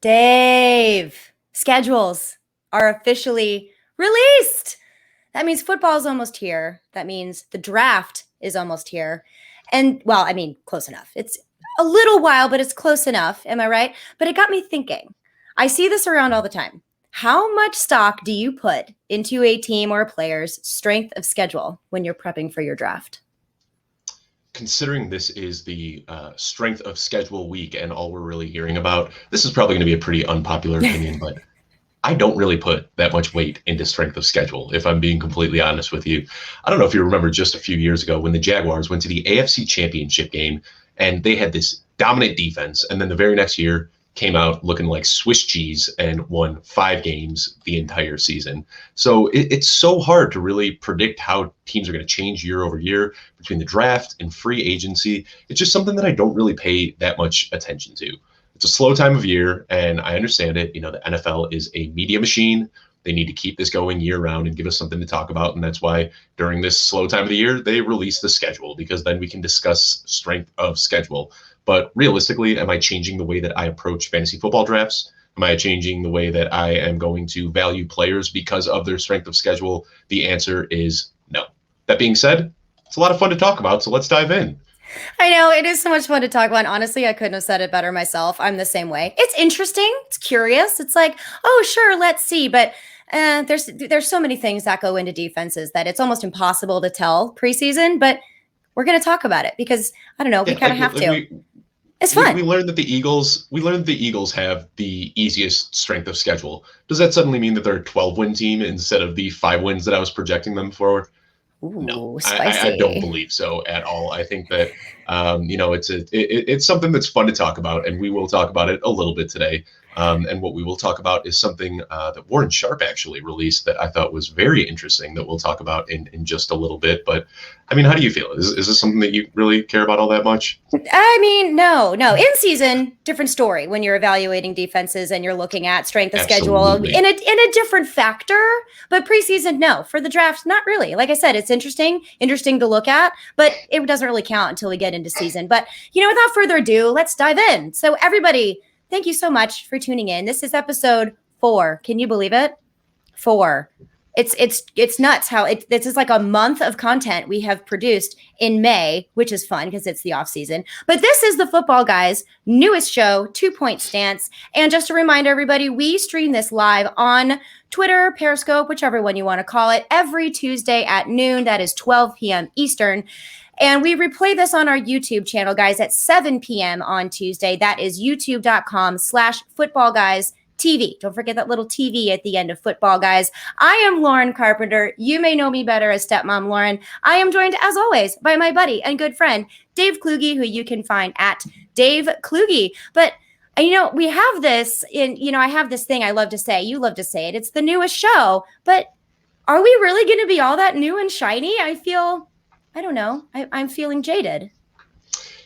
Dave, schedules are officially released. That means football is almost here. That means the draft is almost here. And well, I mean, close enough. It's a little while, but it's close enough. Am I right? But it got me thinking. I see this around all the time. How much stock do you put into a team or a player's strength of schedule when you're prepping for your draft? Considering this is the strength of schedule week and all we're really hearing about, this is probably going to be a pretty unpopular opinion, but I don't really put that much weight into strength of schedule, if I'm being completely honest with you. I don't know if you remember just a few years ago when the Jaguars went to the AFC Championship game and they had this dominant defense, and then the very next year came out looking like Swiss cheese and won 5 games the entire season. So it's so hard to really predict how teams are going to change year over year between the draft and free agency. It's just something that I don't really pay that much attention to. It's a slow time of year, and I understand it. You know, the NFL is a media machine. They need to keep this going year round and give us something to talk about. And that's why during this slow time of the year, they release the schedule, because then we can discuss strength of schedule. But realistically, am I changing the way that I approach fantasy football drafts? Am I changing the way that I am going to value players because of their strength of schedule? The answer is no. That being said, it's a lot of fun to talk about, so let's dive in. I know, it is so much fun to talk about. Honestly, I couldn't have said it better myself. I'm the same way. It's interesting. It's curious. It's like, oh, sure, let's see. But there's so many things that go into defenses that it's almost impossible to tell preseason. But we're going to talk about it because, I don't know, we kind of have to. It's fun. We learned that the Eagles have the easiest strength of schedule. Does that suddenly mean that they're a 12-win team instead of the 5 wins that I was projecting them for? Ooh, no, spicy. I don't believe so at all. I think that it's something that's fun to talk about, and we will talk about it a little bit today. And what we will talk about is something that Warren Sharp actually released that I thought was very interesting that we'll talk about in just a little bit. But I mean, how do you feel? Is this something that you really care about all that much? I mean, no. In season, different story when you're evaluating defenses and you're looking at strength of schedule in a different factor. But preseason, no. For the draft, not really. Like I said, it's interesting to look at, but it doesn't really count until we get into season. But, without further ado, let's dive in. So everybody, thank you so much for tuning in. This is episode 4. Can you believe it? 4. It's nuts how this is like a month of content we have produced in May, which is fun because it's the off season. But this is the Football Guys' newest show, 2-Point Stance. And just to remind everybody, we stream this live on Twitter, Periscope, whichever one you want to call it, every Tuesday at noon. That is 12 p.m. Eastern. And we replay this on our YouTube channel, guys, at 7 p.m. on Tuesday. That is youtube.com/footballguys TV. Don't forget that little TV at the end of Football Guys. I am Lauren Carpenter. You may know me better as Stepmom Lauren. I am joined, as always, by my buddy and good friend, Dave Kluge, who you can find at Dave Kluge. But, we have this I have this thing I love to say. You love to say it. It's the newest show. But are we really going to be all that new and shiny? I don't know. I'm feeling jaded.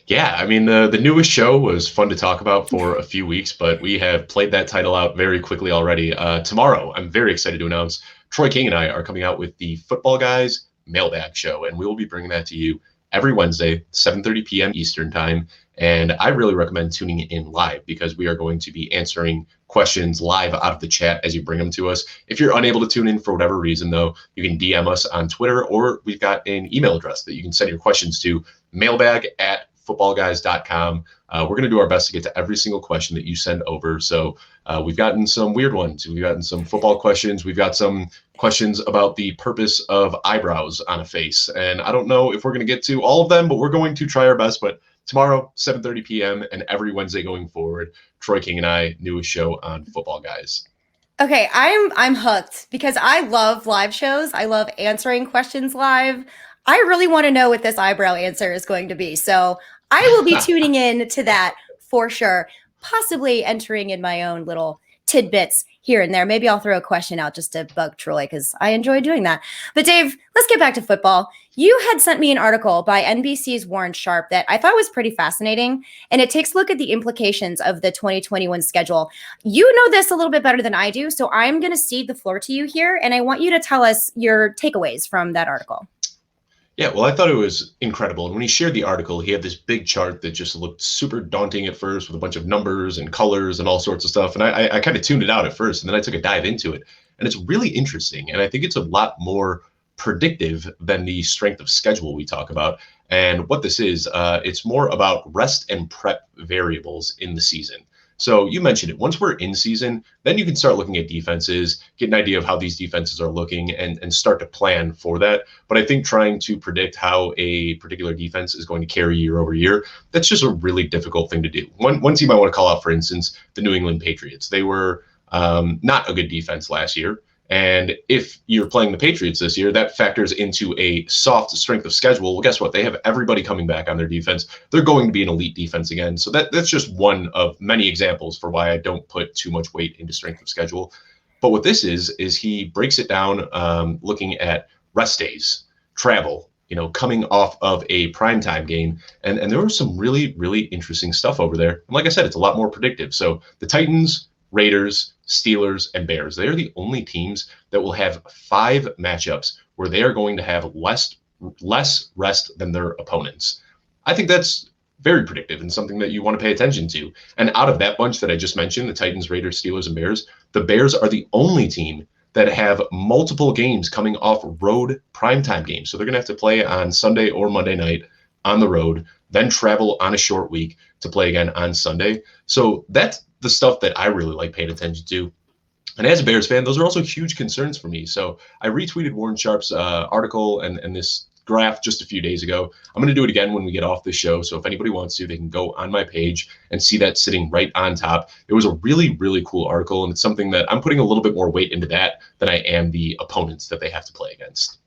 Yeah, I mean, the newest show was fun to talk about for a few weeks, but we have played that title out very quickly already. Tomorrow, I'm very excited to announce Troy King and I are coming out with the Football Guys Mailbag Show, and we will be bringing that to you every Wednesday, 7:30 p.m. Eastern Time. And I really recommend tuning in live because we are going to be answering questions live out of the chat as you bring them to us. If you're unable to tune in for whatever reason, though, you can DM us on Twitter, or we've got an email address that you can send your questions to, mailbag@footballguys.com. We're going to do our best to get to every single question that you send over. So we've gotten some weird ones. We've gotten some football questions. We've got some questions about the purpose of eyebrows on a face. And I don't know if we're going to get to all of them, but we're going to try our best. But tomorrow, 7:30 p.m. and every Wednesday going forward, Troy King and I, newest show on Football Guys. Okay, I'm hooked because I love live shows. I love answering questions live. I really want to know what this eyebrow answer is going to be. So I will be tuning in to that for sure, possibly entering in my own little tidbits here and there. Maybe I'll throw a question out just to bug Troy because I enjoy doing that. But Dave, let's get back to football. You had sent me an article by NBC's Warren Sharp that I thought was pretty fascinating, and it takes a look at the implications of the 2021 schedule. You know this a little bit better than I do, so I'm going to cede the floor to you here, and I want you to tell us your takeaways from that article. Yeah, well, I thought it was incredible. And when he shared the article, he had this big chart that just looked super daunting at first with a bunch of numbers and colors and all sorts of stuff. And I kind of tuned it out at first, and then I took a dive into it. And it's really interesting. And I think it's a lot more predictive than the strength of schedule we talk about. And what this is, it's more about rest and prep variables in the season. So you mentioned it. Once we're in season, then you can start looking at defenses, get an idea of how these defenses are looking, and start to plan for that. But I think trying to predict how a particular defense is going to carry year over year, that's just a really difficult thing to do. One team I want to call out, for instance, the New England Patriots. They were not a good defense last year. And if you're playing the Patriots this year, that factors into a soft strength of schedule. Well, guess what? They have everybody coming back on their defense. They're going to be an elite defense again. So that's just one of many examples for why I don't put too much weight into strength of schedule. But what this is he breaks it down looking at rest days, travel, coming off of a primetime game. And there was some really, really interesting stuff over there. And like I said, it's a lot more predictive. So the Titans, Raiders, Steelers, and Bears, they are the only teams that will have 5 matchups where they are going to have less rest than their opponents. I think that's very predictive and something that you want to pay attention to. And out of that bunch that I just mentioned, the Titans, Raiders, Steelers, and Bears, the Bears are the only team that have multiple games coming off road primetime games. So they're going to have to play on Sunday or Monday night on the road, then travel on a short week to play again on Sunday. So that's the stuff that I really like paying attention to. And as a Bears fan, those are also huge concerns for me. So I retweeted Warren Sharp's article and this graph just a few days ago. I'm going to do it again when we get off the show. So if anybody wants to, they can go on my page and see that sitting right on top. It was a really, really cool article. And it's something that I'm putting a little bit more weight into that than I am the opponents that they have to play against.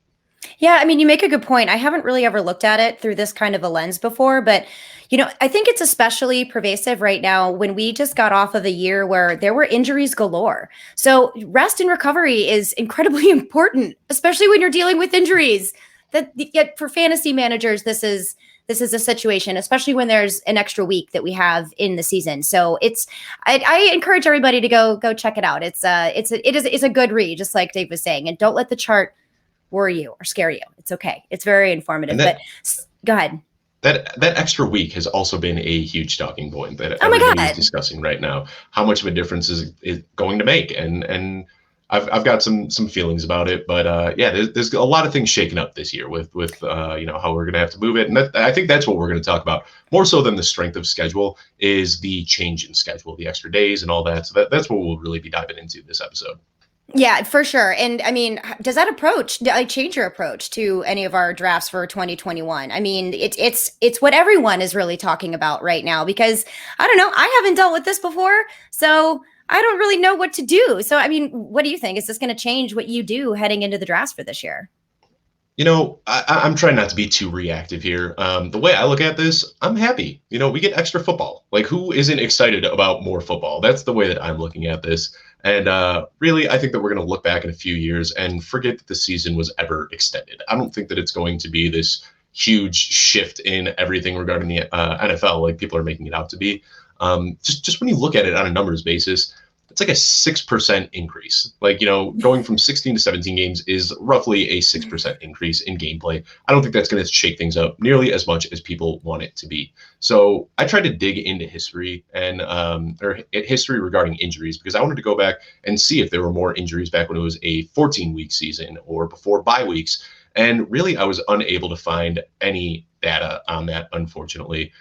Yeah, I mean, you make a good point. I haven't really ever looked at it through this kind of a lens before, but I think it's especially pervasive right now when we just got off of a year where there were injuries galore. So rest and recovery is incredibly important, especially when you're dealing with injuries. Yet for fantasy managers, this is a situation, especially when there's an extra week that we have in the season. So I encourage everybody to go check it out. It is a good read, just like Dave was saying, and don't let the chart worry you or scare you. It's okay. It's very informative. But go ahead. That extra week has also been a huge talking point that everybody is discussing right now. How much of a difference is it going to make? And I've got some feelings about it, but there's a lot of things shaking up this year with how we're going to have to move it. And I think that's what we're going to talk about more so than the strength of schedule is the change in schedule, the extra days and all that. So that's what we'll really be diving into this episode. Yeah, for sure. And I mean, does that change your approach to any of our drafts for 2021? I mean, it's what everyone is really talking about right now, because I don't know, I haven't dealt with this before, so I don't really know what to do. So, I mean, what do you think? Is this going to change what you do heading into the drafts for this year? I'm trying not to be too reactive here. The way I look at this, I'm happy. We get extra football. Like, who isn't excited about more football? That's the way that I'm looking at this. And really, I think that we're going to look back in a few years and forget that the season was ever extended. I don't think that it's going to be this huge shift in everything regarding the NFL like people are making it out to be. Just when you look at it on a numbers basis, it's like a 6% increase. Like, going from 16 to 17 games is roughly a 6% increase in gameplay. I don't think that's going to shake things up nearly as much as people want it to be. So I tried to dig into history and history regarding injuries, because I wanted to go back and see if there were more injuries back when it was a 14-week season or before bye weeks. And really, I was unable to find any data on that, unfortunately.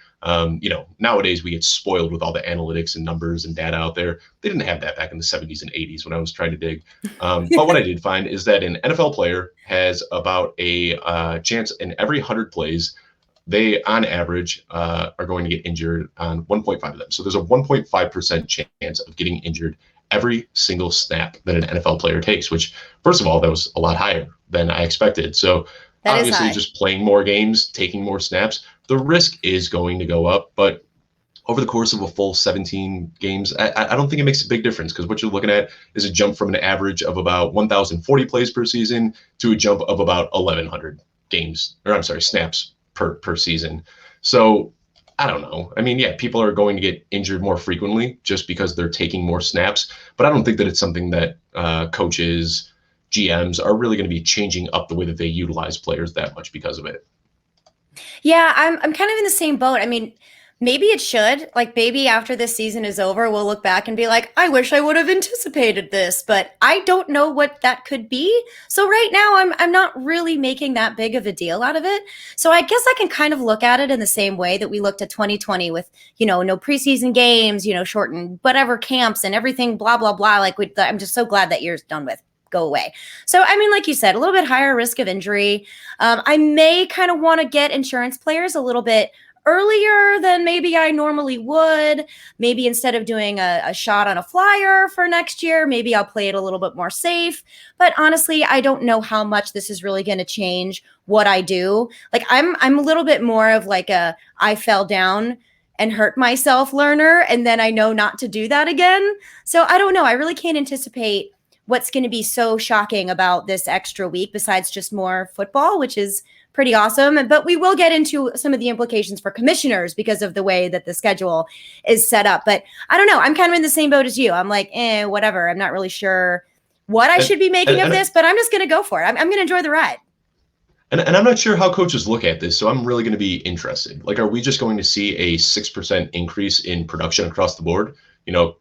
Nowadays we get spoiled with all the analytics and numbers and data out there. They didn't have that back in the 70s and 80s when I was trying to dig. But what I did find is that an NFL player has about a chance in every 100 plays, they on average are going to get injured on 1.5 of them. So there's a 1.5% chance of getting injured every single snap that an NFL player takes, which, first of all, that was a lot higher than I expected. So obviously just playing more games, taking more snaps, the risk is going to go up. But over the course of a full 17 games, I don't think it makes a big difference, because what you're looking at is a jump from an average of about 1,040 plays per season to a jump of about 1,100 snaps per season. So I don't know. I mean, yeah, people are going to get injured more frequently just because they're taking more snaps, but I don't think that it's something that coaches, GMs are really going to be changing up the way that they utilize players that much because of it. Yeah, I'm kind of in the same boat. I mean, maybe it should. Like maybe after this season is over, we'll look back and be like, I wish I would have anticipated this, but I don't know what that could be. So right now I'm not really making that big of a deal out of it. So I guess I can kind of look at it in the same way that we looked at 2020 with, no preseason games, shortened whatever camps and everything, blah, blah, blah. Like I'm just so glad that year's done with. Go away. So, I mean, like you said, a little bit higher risk of injury. I may kind of want to get insurance players a little bit earlier than maybe I normally would. Maybe instead of doing a shot on a flyer for next year, maybe I'll play it a little bit more safe. But honestly, I don't know how much this is really going to change what I do. Like I'm a little bit more of like I fell down and hurt myself learner, and then I know not to do that again. So I don't know. I really can't anticipate what's going to be so shocking about this extra week besides just more football, which is pretty awesome. But we will get into some of the implications for commissioners because of the way that the schedule is set up. But I don't know. I'm kind of in the same boat as you. I'm like, whatever. I'm not really sure what I should be making of this, but I'm just going to go for it. I'm going to enjoy the ride. And I'm not sure how coaches look at this, so I'm really going to be interested. Like, are we just going to see a 6% increase in production across the board?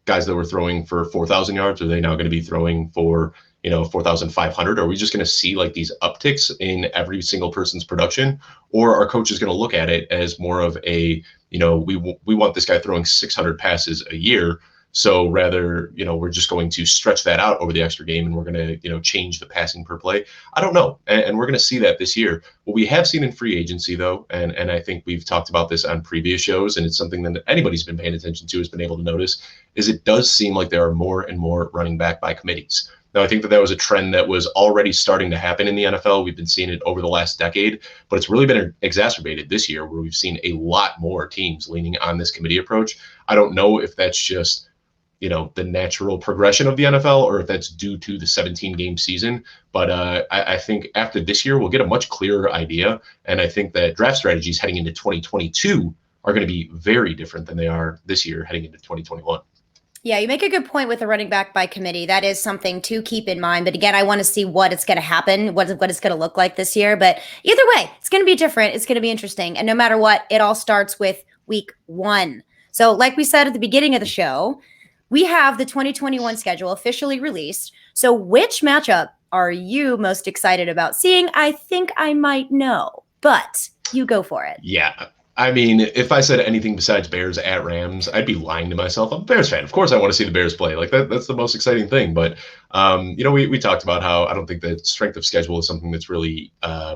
Guys that were throwing for 4,000 yards, are they now going to be throwing for, 4,500? Are we just going to see like these upticks in every single person's production? Or are coaches going to look at it as more of a, we want this guy throwing 600 passes a year. So rather, we're just going to stretch that out over the extra game and we're going to, change the passing per play. I don't know. And we're going to see that this year. What we have seen in free agency, though, and I think we've talked about this on previous shows, and it's something that anybody's been paying attention to has been able to notice, is it does seem like there are more and more running back by committees. Now, I think that was a trend that was already starting to happen in the NFL. We've been seeing it over the last decade, but it's really been exacerbated this year where we've seen a lot more teams leaning on this committee approach. I don't know if that's just the natural progression of the NFL, or if that's due to the 17-game season. But I think after this year, we'll get a much clearer idea. And I think that draft strategies heading into 2022 are going to be very different than they are this year heading into 2021. Yeah, you make a good point with the running back by committee. That is something to keep in mind. But again, I want to see what it's going to happen, what it's going to look like this year. But either way, it's going to be different. It's going to be interesting. And no matter what, it all starts with week 1. So like we said at the beginning of the show, we have the 2021 schedule officially released. So which matchup are you most excited about seeing? I think I might know, but you go for it. Yeah. I mean, if I said anything besides Bears at Rams, I'd be lying to myself. I'm a Bears fan. Of course I want to see the Bears play. Like that's the most exciting thing. But, we talked about how I don't think that strength of schedule is something that's really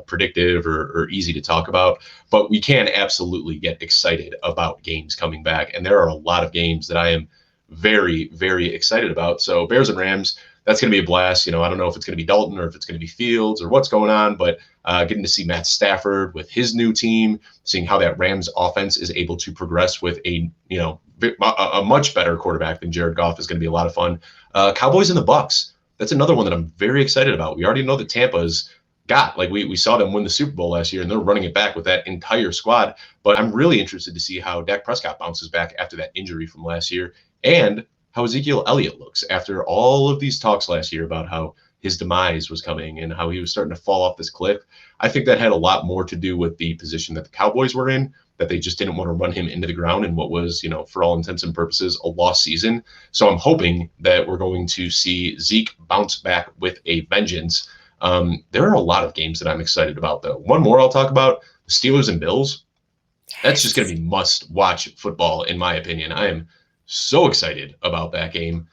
predictive or easy to talk about. But we can absolutely get excited about games coming back. And there are a lot of games that I am very, very excited about. So Bears and Rams, that's going to be a blast. I don't know if it's going to be Dalton or if it's going to be Fields or what's going on, but getting to see Matt Stafford with his new team, seeing how that Rams offense is able to progress with a much better quarterback than Jared Goff is going to be a lot of fun. Cowboys and the Bucks. That's another one that I'm very excited about. We already know that Tampa's got, like we saw them win the Super Bowl last year and they're running it back with that entire squad. But I'm really interested to see how Dak Prescott bounces back after that injury from last year, and how Ezekiel Elliott looks after all of these talks last year about how his demise was coming and how he was starting to fall off this cliff. I think that had a lot more to do with the position that the Cowboys were in, that they just didn't want to run him into the ground in what was, for all intents and purposes, a lost season. So I'm hoping that we're going to see Zeke bounce back with a vengeance. There are a lot of games that I'm excited about, though. One more I'll talk about, the Steelers and Bills. That's just going to be must-watch football, in my opinion. I am so excited about that game.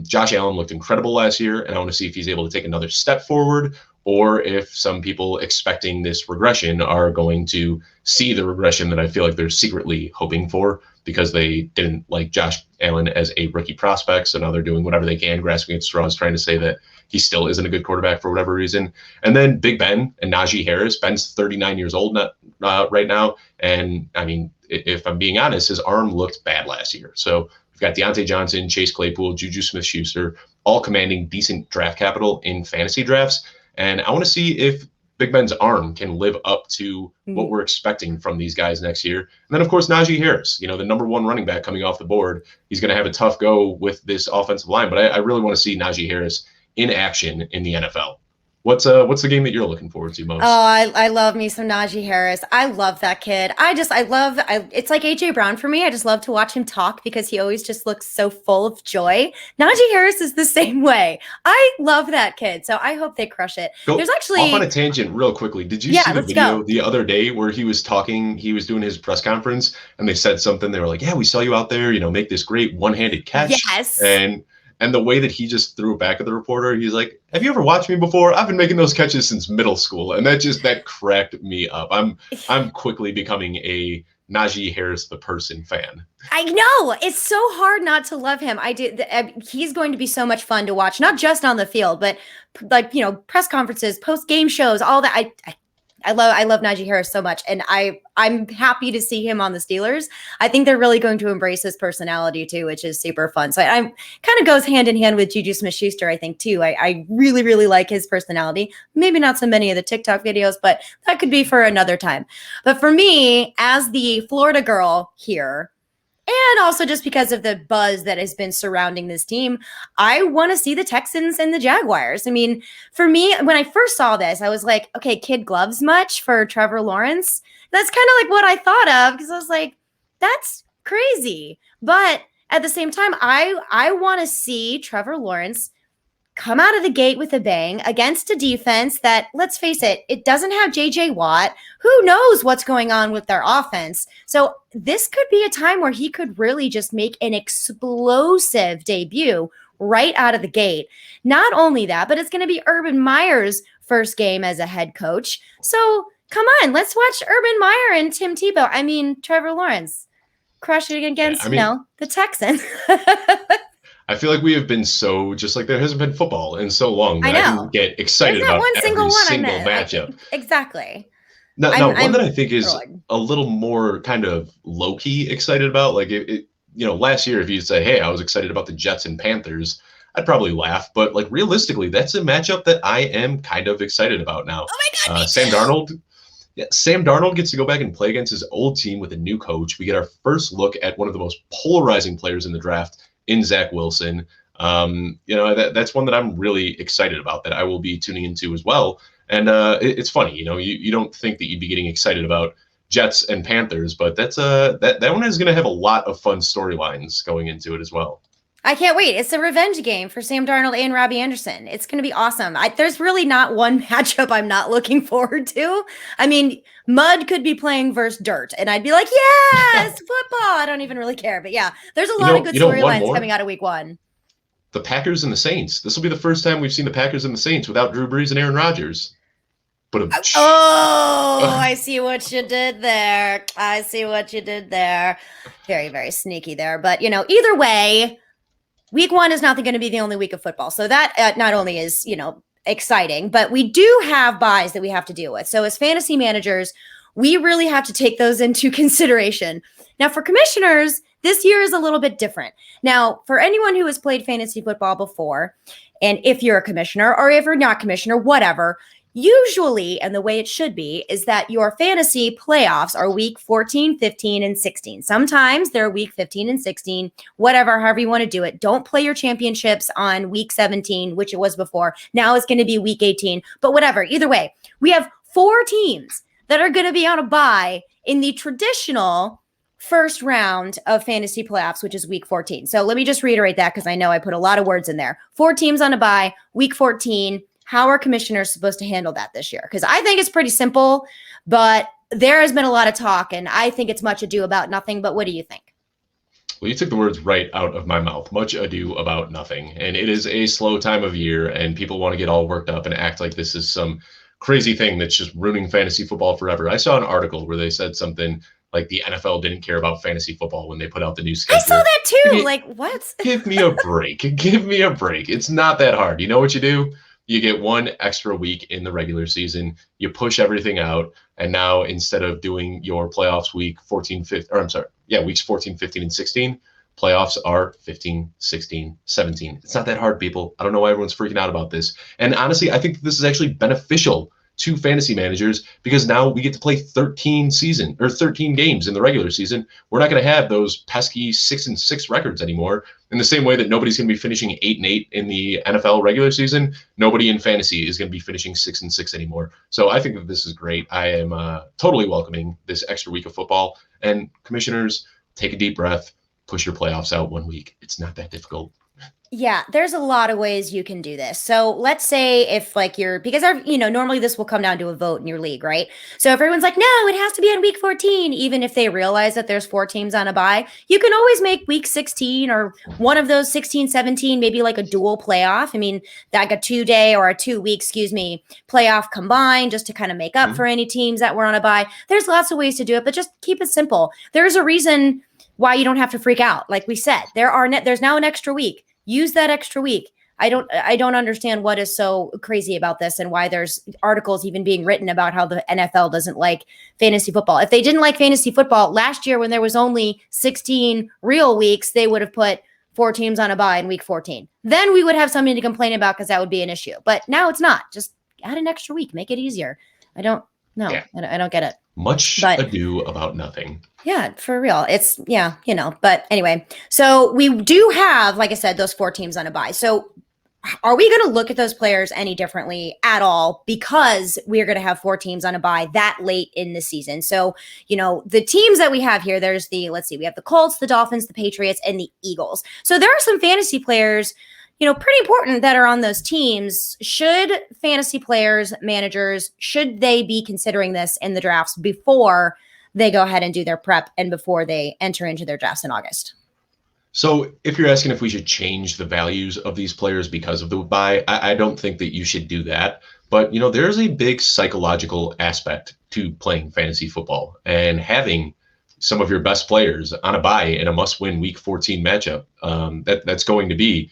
Josh Allen looked incredible last year, and I want to see if he's able to take another step forward, or if some people expecting this regression are going to see the regression that I feel like they're secretly hoping for because they didn't like Josh Allen as a rookie prospect. So now they're doing whatever they can, grasping at straws, trying to say that he still isn't a good quarterback for whatever reason. And then Big Ben and Najee Harris. Ben's 39 years old right now. And I mean, if I'm being honest, his arm looked bad last year. So we've got Deontay Johnson, Chase Claypool, Juju Smith-Schuster, all commanding decent draft capital in fantasy drafts. And I want to see if Big Ben's arm can live up to what we're expecting from these guys next year. And then, of course, Najee Harris, the number one running back coming off the board. He's going to have a tough go with this offensive line. But I really want to see Najee Harris in action in the NFL. What's the game that you're looking forward to most? Oh, I love me some Najee Harris. I love that kid. It's like AJ Brown for me. I just love to watch him talk because he always just looks so full of joy. Najee Harris is the same way. I love that kid. So I hope they crush it. There's actually off on a tangent real quickly. Did you see the video the other day where he was talking, he was doing his press conference and they said something, they were like, yeah, we saw you out there, make this great one-handed catch. Yes. And the way that he just threw it back at the reporter, he's like, have you ever watched me before? I've been making those catches since middle school. And that cracked me up. I'm quickly becoming a Najee Harris, the person fan. I know. It's so hard not to love him. He's going to be so much fun to watch, not just on the field, but press conferences, post-game shows, all that. I love Najee Harris so much, and I'm happy to see him on the Steelers. I think they're really going to embrace his personality too, which is super fun. So I'm kind of goes hand in hand with Juju Smith-Schuster, I think too. I really, really like his personality. Maybe not so many of the TikTok videos, but that could be for another time. But for me, as the Florida girl here, and also just because of the buzz that has been surrounding this team, I want to see the Texans and the Jaguars. I mean, for me, when I first saw this, I was like, okay, kid gloves much for Trevor Lawrence? That's kind of like what I thought of because I was like, that's crazy. But at the same time, I want to see Trevor Lawrence come out of the gate with a bang against a defense that, let's face it, it doesn't have JJ Watt. Who knows what's going on with their offense? So this could be a time where he could really just make an explosive debut right out of the gate. Not only that, but it's going to be Urban Meyer's first game as a head coach. So come on, let's watch Urban Meyer and Tim Tebow. Trevor Lawrence crushing against, the Texans. I feel like we have been so, just like there hasn't been football in so long that I can get excited about every single matchup. Exactly. Now, one that I think is a little more kind of low-key excited about, like, last year if you say, hey, I was excited about the Jets and Panthers, I'd probably laugh. But, like, realistically, that's a matchup that I am kind of excited about now. Oh, my God. Sam Darnold gets to go back and play against his old team with a new coach. We get our first look at one of the most polarizing players in the draft, in Zach Wilson. That's one that I'm really excited about, that I will be tuning into as well. And it's funny, you don't think that you'd be getting excited about Jets and Panthers, but that's that one is going to have a lot of fun storylines going into it as well. I can't wait. It's a revenge game for Sam Darnold and Robbie Anderson. It's going to be awesome. There's really not one matchup I'm not looking forward to. Mud could be playing versus dirt, and I'd be like, yes, football. I don't even really care. But yeah, there's a lot of good storylines coming out of week one. The Packers and the Saints. This will be the first time we've seen the Packers and the Saints without Drew Brees and Aaron Rodgers. I see what you did there. Very, very sneaky there. But, either way, week one is not going to be the only week of football. So that not only is, exciting, but we do have buys that we have to deal with. So as fantasy managers, we really have to take those into consideration. Now for commissioners, this year is a little bit different. Now, for anyone who has played fantasy football before, and if you're a commissioner or if you're not commissioner, whatever, usually, and the way it should be, is that your fantasy playoffs are week 14, 15, and 16. Sometimes they're week 15 and 16, however you want to do it. Don't play your championships on week 17, which it was before. Now it's going to be week 18, but whatever. Either way, we have 4 teams that are going to be on a bye in the traditional first round of fantasy playoffs, which is week 14. So let me just reiterate that because I know I put a lot of words in there. 4 teams on a bye, week 14. How are commissioners supposed to handle that this year? Because I think it's pretty simple, but there has been a lot of talk, and I think it's much ado about nothing. But what do you think? Well, you took the words right out of my mouth. Much ado about nothing. And it is a slow time of year, and people want to get all worked up and act like this is some crazy thing that's just ruining fantasy football forever. I saw an article where they said something like the NFL didn't care about fantasy football when they put out the new schedule. I saw that too. What? Give me a break. Give me a break. It's not that hard. You know what you do? You get one extra week in the regular season. You push everything out. And now instead of doing your playoffs weeks 14, 15, and 16, playoffs are 15, 16, 17. It's not that hard, people. I don't know why everyone's freaking out about this. And honestly, I think this is actually beneficial to fantasy managers because now we get to play 13 games in the regular season. We're not going to have those pesky 6-6 records anymore. In the same way that nobody's going to be finishing 8-8 in the NFL regular season, nobody in fantasy is going to be finishing 6-6 anymore. So I think that this is great. I am totally welcoming this extra week of football. And commissioners, take a deep breath, push your playoffs out 1 week. It's not that difficult. Yeah, there's a lot of ways you can do this. So let's say if like normally this will come down to a vote in your league, right? So if everyone's like, no, it has to be on week 14, even if they realize that there's 4 teams on a bye, you can always make week 16 or one of those 16, 17, maybe like a dual playoff. I mean, like a 2-day or a 2-week, playoff combined just to kind of make up for any teams that were on a bye. There's lots of ways to do it, but just keep it simple. There's a reason why you don't have to freak out. Like we said, there's now an extra week. Use that extra week. I don't understand what is so crazy about this and why there's articles even being written about how the NFL doesn't like fantasy football. If they didn't like fantasy football last year when there was only 16 real weeks, they would have put 4 teams on a bye in week 14. Then we would have something to complain about because that would be an issue. But now it's not. Just add an extra week. Make it easier. I don't get it. Much ado about nothing. Yeah, for real. It's, but anyway, so we do have, like I said, those 4 teams on a bye. So are we going to look at those players any differently at all because we're going to have 4 teams on a bye that late in the season? So, the teams that we have here, there's we have the Colts, the Dolphins, the Patriots, and the Eagles. So there are some fantasy players pretty important that are on those teams. Should fantasy players, managers, should they be considering this in the drafts before they go ahead and do their prep and before they enter into their drafts in August? So if you're asking if we should change the values of these players because of the bye, I don't think that you should do that. But, there's a big psychological aspect to playing fantasy football and having some of your best players on a bye in a must-win week 14 matchup. That's going to be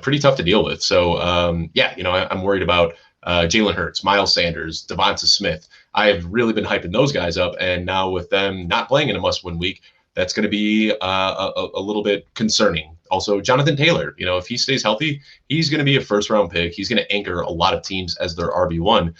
pretty tough to deal with. So, I'm worried about Jalen Hurts, Miles Sanders, Devonta Smith. I have really been hyping those guys up. And now with them not playing in a must-win week, that's going to be a little bit concerning. Also, Jonathan Taylor, if he stays healthy, he's going to be a first-round pick. He's going to anchor a lot of teams as their RB1.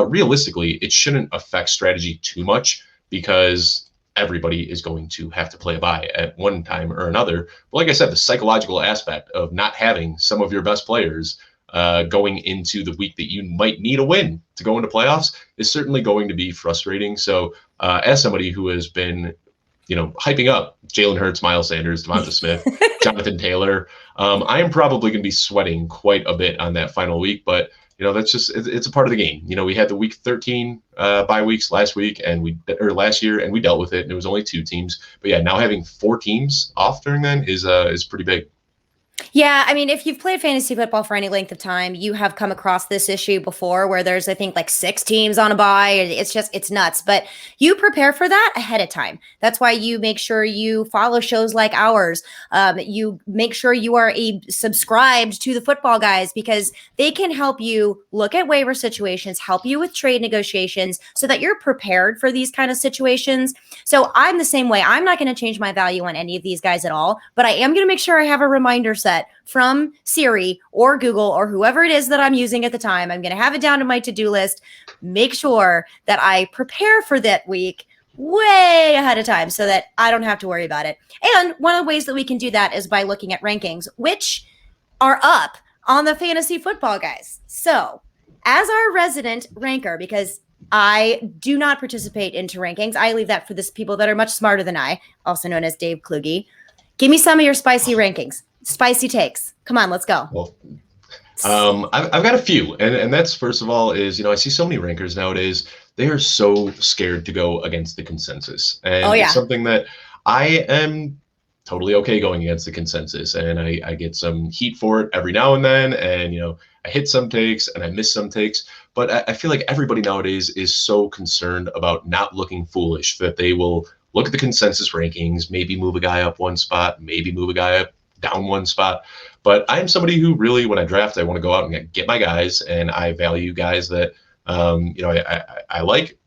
Realistically, it shouldn't affect strategy too much because everybody is going to have to play a bye at one time or another. But like I said, the psychological aspect of not having some of your best players going into the week that you might need a win to go into playoffs is certainly going to be frustrating. So as somebody who has been, hyping up Jalen Hurts, Miles Sanders, Devonta Smith, Jonathan Taylor, I am probably going to be sweating quite a bit on that final week, but that's just, it's a part of the game. We had the week 13 bye weeks last week last year, and we dealt with it, and it was only 2 teams. But yeah, now having 4 teams off during then is pretty big. Yeah, I mean, if you've played fantasy football for any length of time, you have come across this issue before where there's, I think, like 6 teams on a bye. It's nuts. But you prepare for that ahead of time. That's why you make sure you follow shows like ours. You make sure you are subscribed to the Football Guys because they can help you look at waiver situations, help you with trade negotiations so that you're prepared for these kind of situations. So I'm the same way. I'm not going to change my value on any of these guys at all, but I am going to make sure I have a reminder set from Siri or Google or whoever it is that I'm using at the time. I'm going to have it down to my to-do list, make sure that I prepare for that week way ahead of time so that I don't have to worry about it. And one of the ways that we can do that is by looking at rankings, which are up on the Fantasy Football Guys. So as our resident ranker, because I do not participate into rankings, I leave that for the people that are much smarter than I, also known as Dave Kluge. Give me some of your spicy rankings. Spicy takes. Come on, let's go. Well, I've got a few, and that's first of all is I see so many rankers nowadays. They are so scared to go against the consensus, and it's something that I am totally okay going against the consensus, and I get some heat for it every now and then, and I hit some takes and I miss some takes, but I feel like everybody nowadays is so concerned about not looking foolish that they will look at the consensus rankings, maybe move a guy up one spot, maybe move a guy up down one spot. But I'm somebody who really, when I draft, I want to go out and get my guys, and I value guys that I like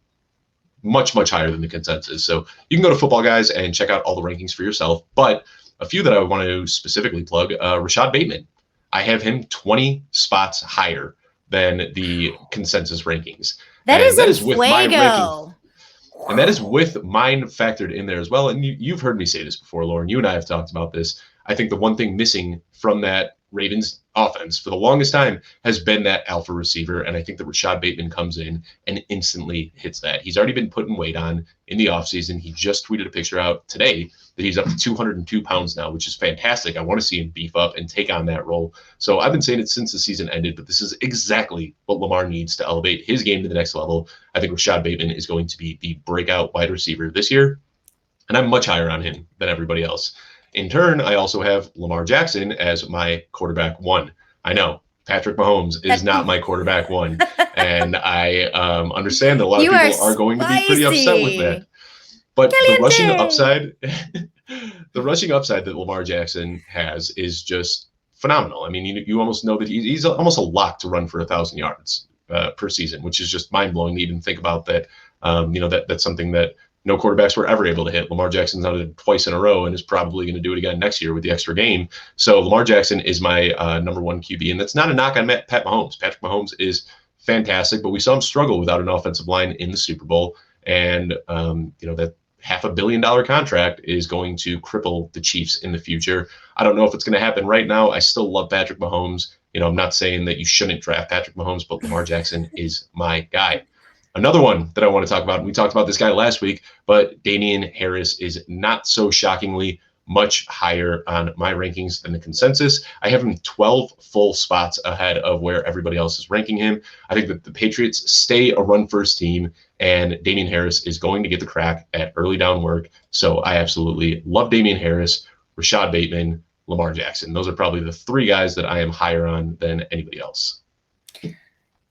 much, much higher than the consensus. So you can go to Football Guys and check out all the rankings for yourself. But a few that I want to specifically plug, Rashad Bateman. I have him 20 spots higher than the consensus rankings. That And that is is in with my ranking. Fuego. And that is with mine factored in there as well. And you've heard me say this before, Lauren. You and I have talked about this. I think the one thing missing from that Ravens offense for the longest time has been that alpha receiver. And I think that Rashad Bateman comes in and instantly hits that. He's already been putting weight on in the offseason. He just tweeted a picture out today that he's up to 202 pounds now, which is fantastic. I want to see him beef up and take on that role. So I've been saying it since the season ended, but this is exactly what Lamar needs to elevate his game to the next level. I think Rashad Bateman is going to be the breakout wide receiver this year, and I'm much higher on him than everybody else. In turn, I also have Lamar Jackson as my quarterback 1. I know Patrick Mahomes is not my quarterback 1, and I understand that a lot of people are going to be pretty upset with that. But the rushing upside, the rushing upside that Lamar Jackson has is just phenomenal. I mean, you almost know that he's almost a lock to run for 1,000 yards per season, which is just mind blowing to even think about that. That's something that no quarterbacks were ever able to hit. Lamar Jackson's done it twice in a row and is probably going to do it again next year with the extra game. So Lamar Jackson is my number 1 QB, and that's not a knock on Pat Mahomes. Patrick Mahomes is fantastic, but we saw him struggle without an offensive line in the Super Bowl, and that $500 million contract is going to cripple the Chiefs in the future. I don't know if it's going to happen right now. I still love Patrick Mahomes. I'm not saying that you shouldn't draft Patrick Mahomes, but Lamar Jackson is my guy. Another one that I want to talk about, and we talked about this guy last week, but Damien Harris is not so shockingly much higher on my rankings than the consensus. I have him 12 full spots ahead of where everybody else is ranking him. I think that the Patriots stay a run-first team, and Damien Harris is going to get the crack at early down work. So I absolutely love Damien Harris, Rashad Bateman, Lamar Jackson. Those are probably the 3 guys that I am higher on than anybody else.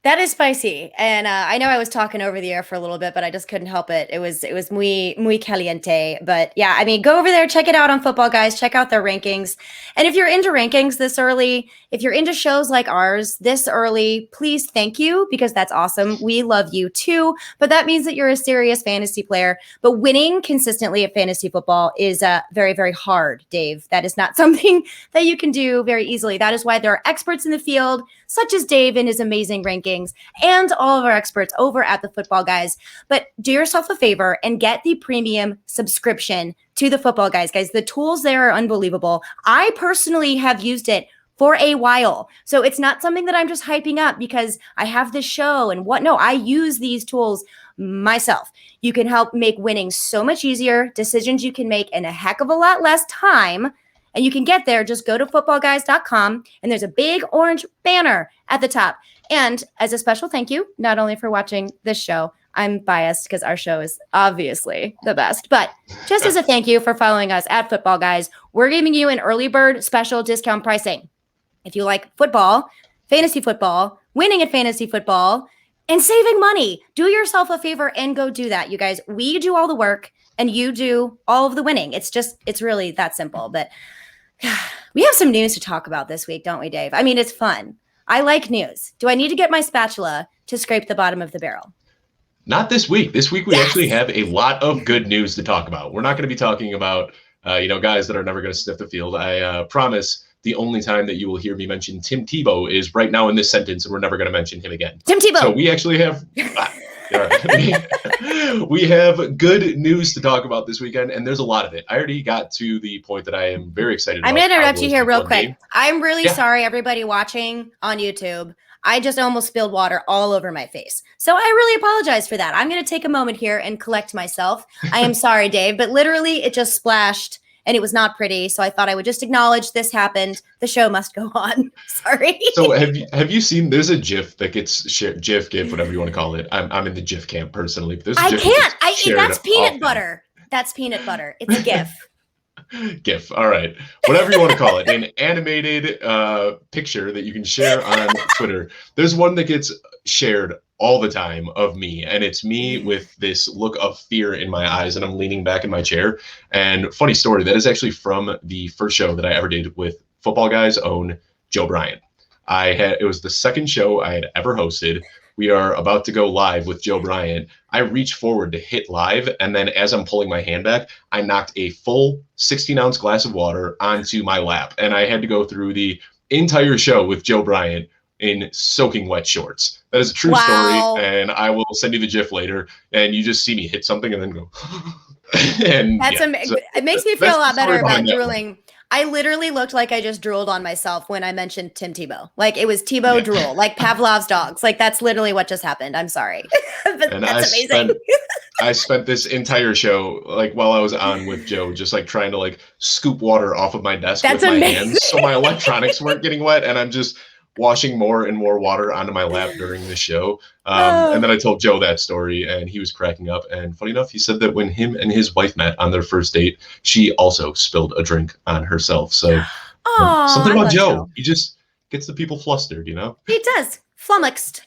That is spicy. And I know I was talking over the air for a little bit, but I just couldn't help it. It was muy caliente. But yeah, I mean, go over there, check it out on Footballguys, check out their rankings. And if you're into rankings this early, if you're into shows like ours this early, please thank you, because that's awesome. We love you too. But that means that you're a serious fantasy player. But winning consistently at fantasy football is very, very hard, Dave. That is not something that you can do very easily. That is why there are experts in the field, such as Dave and his amazing rankings, and all of our experts over at the Footballguys. But do yourself a favor and get the premium subscription to the Footballguys, guys. The tools there are unbelievable. I personally have used it for a while. So it's not something that I'm just hyping up because I have this show and what. No, I use these tools myself. You can help make winning so much easier, decisions you can make in a heck of a lot less time. And you can get there. Just go to footballguys.com, and there's a big orange banner at the top. And as a special thank you, not only for watching this show, I'm biased because our show is obviously the best, but just as a thank you for following us at Footballguys, we're giving you an early bird special discount pricing. If you like football, fantasy football, winning at fantasy football, and saving money, do yourself a favor and go do that, you guys. We do all the work and you do all of the winning. It's really that simple. But we have some news to talk about this week, don't we, Dave? I mean, it's fun. I like news. Do I need to get my spatula to scrape the bottom of the barrel? Not this week. This week we actually have a lot of good news to talk about. We're not going to be talking about, guys that are never going to sniff the field. I promise the only time that you will hear me mention Tim Tebow is right now in this sentence, and we're never going to mention him again. Tim Tebow. So we actually have... we have good news to talk about this weekend, and there's a lot of it. I already got to the point that I am very excited about. I'm going to interrupt you here real quick. Game. I'm really sorry, everybody watching on YouTube. I just almost spilled water all over my face. So I really apologize for that. I'm going to take a moment here and collect myself. I am sorry, Dave, but literally it just splashed and it was not pretty. So I thought I would just acknowledge this happened. The show must go on. Sorry. So have you seen, there's a GIF that gets shared, GIF, whatever you want to call it. I'm in the GIF camp personally. But I can't. That's peanut butter. That's peanut butter. It's a GIF. GIF. All right. Whatever you want to call it. An animated picture that you can share on Twitter. There's one that gets shared all the time of me, and it's me with this look of fear in my eyes, and I'm leaning back in my chair. And funny story, that is actually from the first show that I ever did with Footballguys' own Joe Bryant. It was the second show I had ever hosted. We are about to go live with Joe Bryant. I reach forward to hit live, and then as I'm pulling my hand back, I knocked a full 16-ounce glass of water onto my lap, and I had to go through the entire show with Joe Bryant in soaking wet shorts. That is a true Wow. story, and I will send you the GIF later. And you just see me hit something and then go. And That's so it makes me feel a lot better about drooling. One. I literally looked like I just drooled on myself when I mentioned Tim Tebow. Like it was Tebow drool, like Pavlov's dogs. Like that's literally what just happened. I'm sorry. But and that's amazing. I spent this entire show, like while I was on with Joe, just like trying to like scoop water off of my desk with my hands so my electronics weren't getting wet. And I'm just washing more and more water onto my lap during the show. And then I told Joe that story and he was cracking up. And funny enough, he said that when him and his wife met on their first date, she also spilled a drink on herself. So something about Joe, he just gets the people flustered, you know? He does. Flummoxed.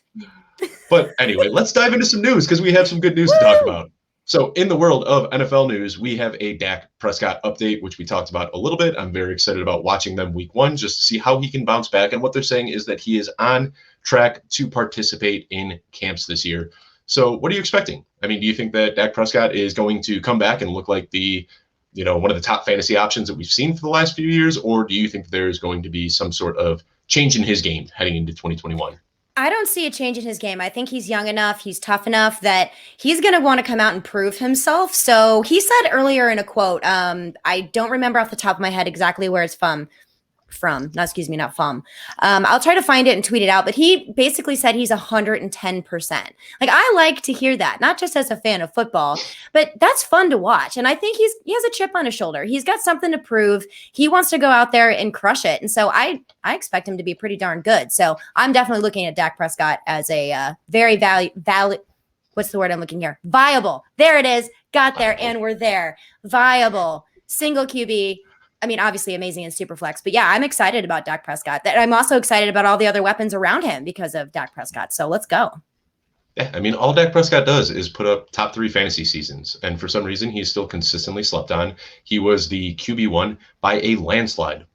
But anyway, let's dive into some news because we have some good news to talk about. So in the world of NFL news, we have a Dak Prescott update, which we talked about a little bit. I'm very excited about watching them week one just to see how he can bounce back. And what they're saying is that he is on track to participate in camps this year. So what are you expecting? I mean, do you think that Dak Prescott is going to come back and look like one of the top fantasy options that we've seen for the last few years? Or do you think there's going to be some sort of change in his game heading into 2021? I don't see a change in his game. I think he's young enough, he's tough enough that he's going to want to come out and prove himself. So he said earlier in a quote, I don't remember off the top of my head exactly where it's from. I'll try to find it and tweet it out, but he basically said he's 110%. Like, I like to hear that, not just as a fan of football, but that's fun to watch. And I think he has a chip on his shoulder. He's got something to prove. He wants to go out there and crush it. And so I expect him to be pretty darn good. So I'm definitely looking at Dak Prescott as a very valid. What's the word I'm looking here? Viable. There it is. Got there. And we're there. Viable. Single QB. I mean, obviously amazing in Superflex, but yeah, I'm excited about Dak Prescott. I'm also excited about all the other weapons around him because of Dak Prescott. So let's go. Yeah, I mean, all Dak Prescott does is put up top 3 fantasy seasons. And for some reason, he's still consistently slept on. He was the QB1 by a landslide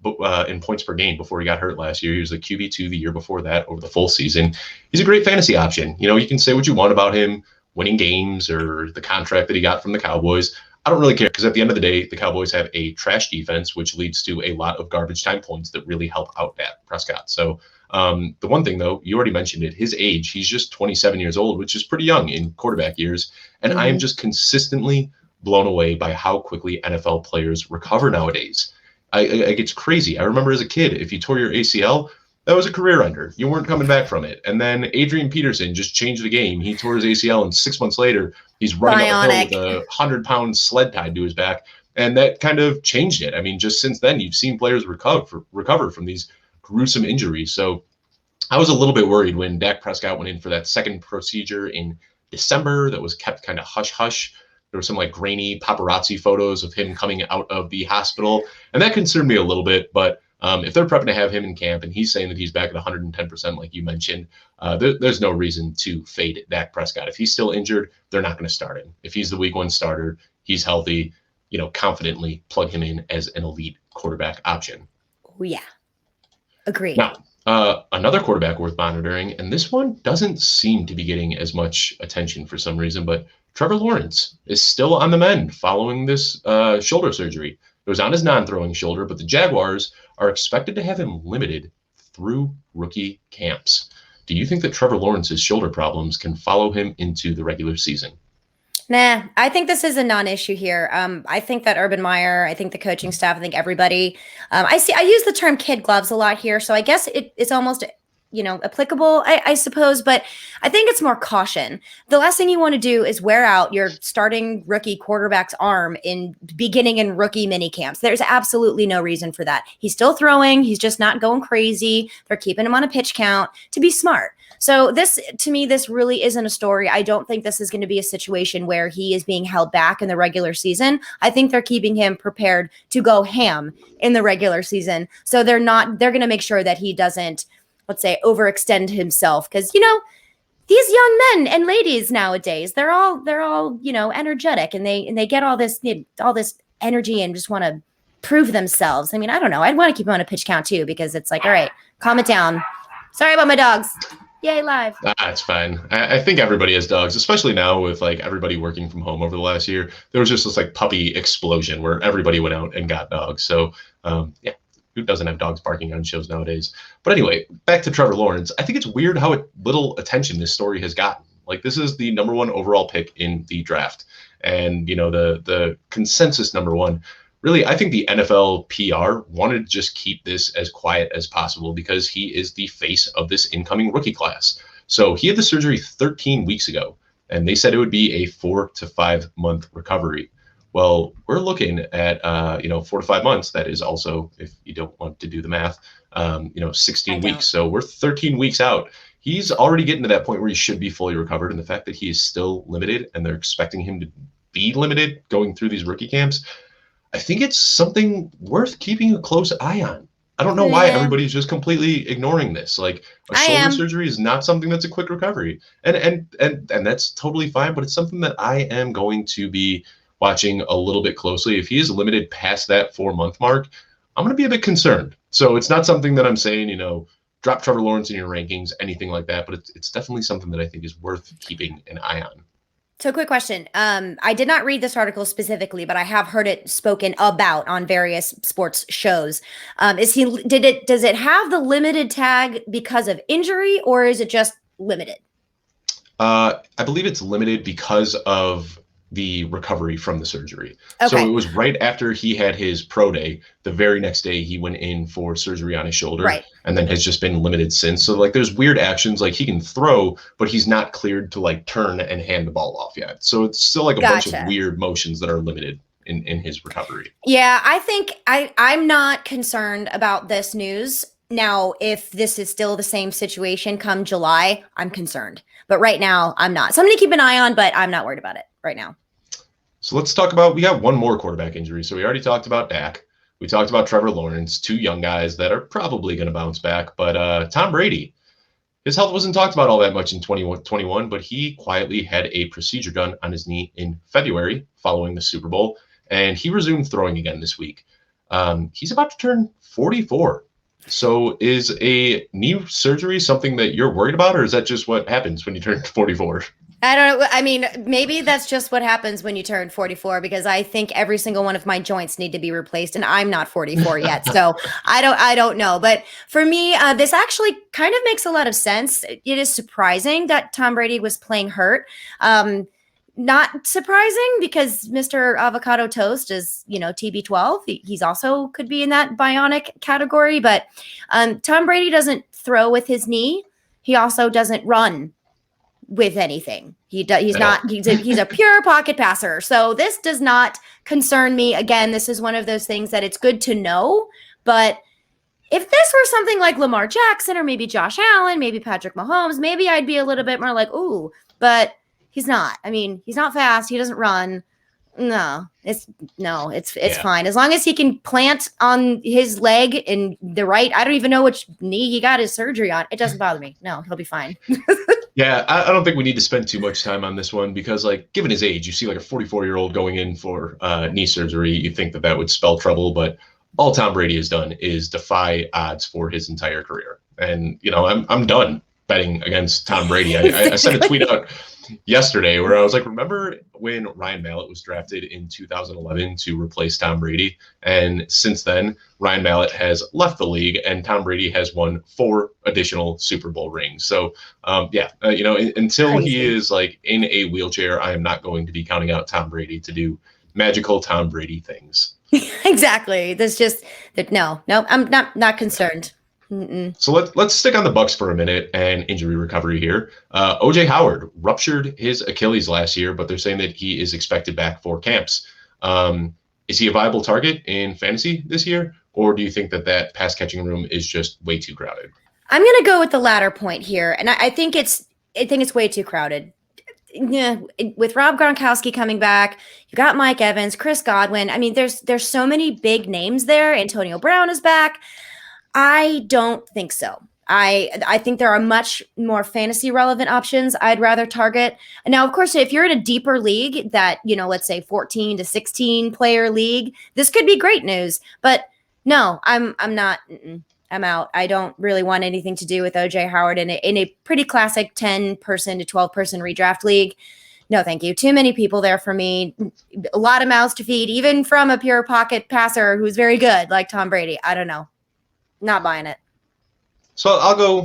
in points per game before he got hurt last year. He was the QB2 the year before that over the full season. He's a great fantasy option. You know, you can say what you want about him winning games or the contract that he got from the Cowboys. I don't really care because at the end of the day, the Cowboys have a trash defense, which leads to a lot of garbage time points that really help out Dak Prescott. So the one thing, though, you already mentioned it, his age, he's just 27 years old, which is pretty young in quarterback years. And I am just consistently blown away by how quickly NFL players recover nowadays. It's crazy. I remember as a kid, if you tore your ACL, that was a career ender. You weren't coming back from it. And then Adrian Peterson just changed the game. He tore his ACL, and 6 months later, he's running up a hill with a 100-pound sled tied to his back. And that kind of changed it. I mean, just since then, you've seen players recover from these gruesome injuries. So I was a little bit worried when Dak Prescott went in for that second procedure in December that was kept kind of hush-hush. There were some like grainy paparazzi photos of him coming out of the hospital. And that concerned me a little bit, but if they're prepping to have him in camp and he's saying that he's back at 110%, like you mentioned, there's no reason to fade Dak Prescott. If he's still injured, they're not going to start him. If he's the week 1 starter, he's healthy, confidently plug him in as an elite quarterback option. Oh, yeah. Agreed. Now, another quarterback worth monitoring, and this one doesn't seem to be getting as much attention for some reason, but Trevor Lawrence is still on the mend following this shoulder surgery. It was on his non-throwing shoulder, but the Jaguars are expected to have him limited through rookie camps. Do you think that Trevor Lawrence's shoulder problems can follow him into the regular season? Nah, I think this is a non-issue here. I think that Urban Meyer, I think the coaching staff, I think everybody, I use the term kid gloves a lot here. So I guess it's almost, applicable, I suppose, but I think it's more caution. The last thing you want to do is wear out your starting rookie quarterback's arm in beginning in rookie mini camps. There's absolutely no reason for that. He's still throwing. He's just not going crazy. They're keeping him on a pitch count to be smart. So to me, this really isn't a story. I don't think this is going to be a situation where he is being held back in the regular season. I think they're keeping him prepared to go ham in the regular season. So they're going to make sure that he doesn't, let's say, overextend himself. Because, these young men and ladies nowadays, they're all, energetic and they get all this energy and just want to prove themselves. I mean, I don't know. I'd want to keep him on a pitch count too, because it's like, all right, calm it down. Sorry about my dogs. Yay, live. That's fine. I think everybody has dogs, especially now with like everybody working from home over the last year. There was just this like puppy explosion where everybody went out and got dogs. So yeah, who doesn't have dogs barking on shows nowadays? But anyway, back to Trevor Lawrence. I think it's weird how little attention this story has gotten. Like, this is the number 1 overall pick in the draft, and the consensus number 1. Really, I think the NFL PR wanted to just keep this as quiet as possible because he is the face of this incoming rookie class. So he had the surgery 13 weeks ago, and they said it would be a 4 to 5 month recovery. Well, we're looking at 4 to 5 months. That is also, if you don't want to do the math, 16 weeks. So we're 13 weeks out. He's already getting to that point where he should be fully recovered, and the fact that he is still limited, and they're expecting him to be limited going through these rookie camps, I think it's something worth keeping a close eye on. I don't know why everybody's just completely ignoring this. Like, a shoulder surgery is not something that's a quick recovery, and that's totally fine. But it's something that I am going to be watching a little bit closely. If he is limited past that 4 month mark, I'm going to be a bit concerned. So it's not something that I'm saying, drop Trevor Lawrence in your rankings, anything like that. But it's definitely something that I think is worth keeping an eye on. So, quick question. I did not read this article specifically, but I have heard it spoken about on various sports shows. Does it have the limited tag because of injury, or is it just limited? I believe it's limited because of the recovery from the surgery. Okay. So it was right after he had his pro day. The very next day he went in for surgery on his shoulder, right, and then has just been limited since. So like, there's weird actions, like he can throw, but he's not cleared to like turn and hand the ball off yet. So it's still like a bunch of weird motions that are limited in his recovery. Yeah, I think I'm not concerned about this news. Now, if this is still the same situation come July, I'm concerned. But right now, I'm not. Something to keep an eye on, but I'm not worried about it right now. So let's talk about, we got one more quarterback injury. So we already talked about Dak. We talked about Trevor Lawrence, 2 young guys that are probably going to bounce back. But Tom Brady, his health wasn't talked about all that much in 2021, but he quietly had a procedure done on his knee in February following the Super Bowl, and he resumed throwing again this week. He's about to turn 44. So is a knee surgery something that you're worried about, or is that just what happens when you turn 44? I don't know. I mean, maybe that's just what happens when you turn 44, because I think every single one of my joints need to be replaced, and I'm not 44 yet. So I don't know. But for me, this actually kind of makes a lot of sense. It is surprising that Tom Brady was playing hurt. Not surprising, because Mr. Avocado Toast is, TB12. He's also could be in that bionic category. But Tom Brady doesn't throw with his knee. He also doesn't run with anything. He's a pure pocket passer. So this does not concern me. Again, this is one of those things that it's good to know. But if this were something like Lamar Jackson or maybe Josh Allen, maybe Patrick Mahomes, maybe I'd be a little bit more like, ooh, but he's not. I mean, he's not fast. He doesn't run. It's fine. As long as he can plant on his leg in the right, I don't even know which knee he got his surgery on. It doesn't bother me. No, he'll be fine. Yeah, I don't think we need to spend too much time on this one, because like, given his age, you see like a 44-year-old going in for knee surgery, you think that would spell trouble, but all Tom Brady has done is defy odds for his entire career. And, I'm done betting against Tom Brady. I sent a tweet out yesterday where I was like, remember when Ryan Mallett was drafted in 2011 to replace Tom Brady? And since then, Ryan Mallett has left the league, and Tom Brady has won 4 additional Super Bowl rings. So, until he is like in a wheelchair, I am not going to be counting out Tom Brady to do magical Tom Brady things. Exactly. There's just no, I'm not concerned. Mm-mm. So let's stick on the Bucs for a minute and injury recovery here. OJ Howard ruptured his Achilles last year, but they're saying that he is expected back for camps. Is he a viable target in fantasy this year, or do you think that pass catching room is just way too crowded? I'm going to go with the latter point here, and I think it's way too crowded. Yeah, with Rob Gronkowski coming back, you got Mike Evans, Chris Godwin. I mean, there's so many big names there. Antonio Brown is back. I don't think so. I think there are much more fantasy relevant options I'd rather target. Now, of course, if you're in a deeper league that, let's say 14 to 16 player league, this could be great news. But no, I'm not. I'm out. I don't really want anything to do with OJ Howard in a pretty classic 10 person to 12 person redraft league. No, thank you. Too many people there for me. A lot of mouths to feed, even from a pure pocket passer who's very good like Tom Brady. I don't know. Not buying it. So I'll go,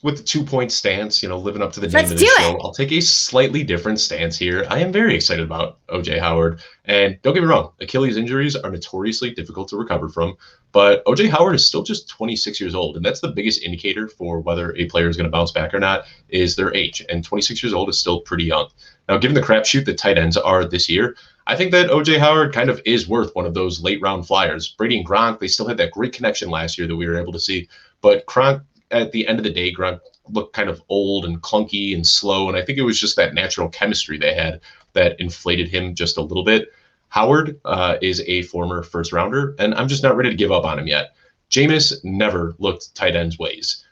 with the 2-point stance, living up to the name Let's of the do show. it. I'll take a slightly different stance here. I am very excited about OJ Howard. And don't get me wrong, Achilles injuries are notoriously difficult to recover from. But OJ Howard is still just 26 years old. And that's the biggest indicator for whether a player is going to bounce back or not is their age. And 26 years old is still pretty young. Now, given the crapshoot that tight ends are this year, I think that OJ Howard kind of is worth one of those late round flyers. Brady and Gronk, they still had that great connection last year that we were able to see. But Gronk, at the end of the day, Gronk looked kind of old and clunky and slow. And I think it was just that natural chemistry they had that inflated him just a little bit. Howard is a former first rounder, and I'm just not ready to give up on him yet. Jameis never looked tight ends ways.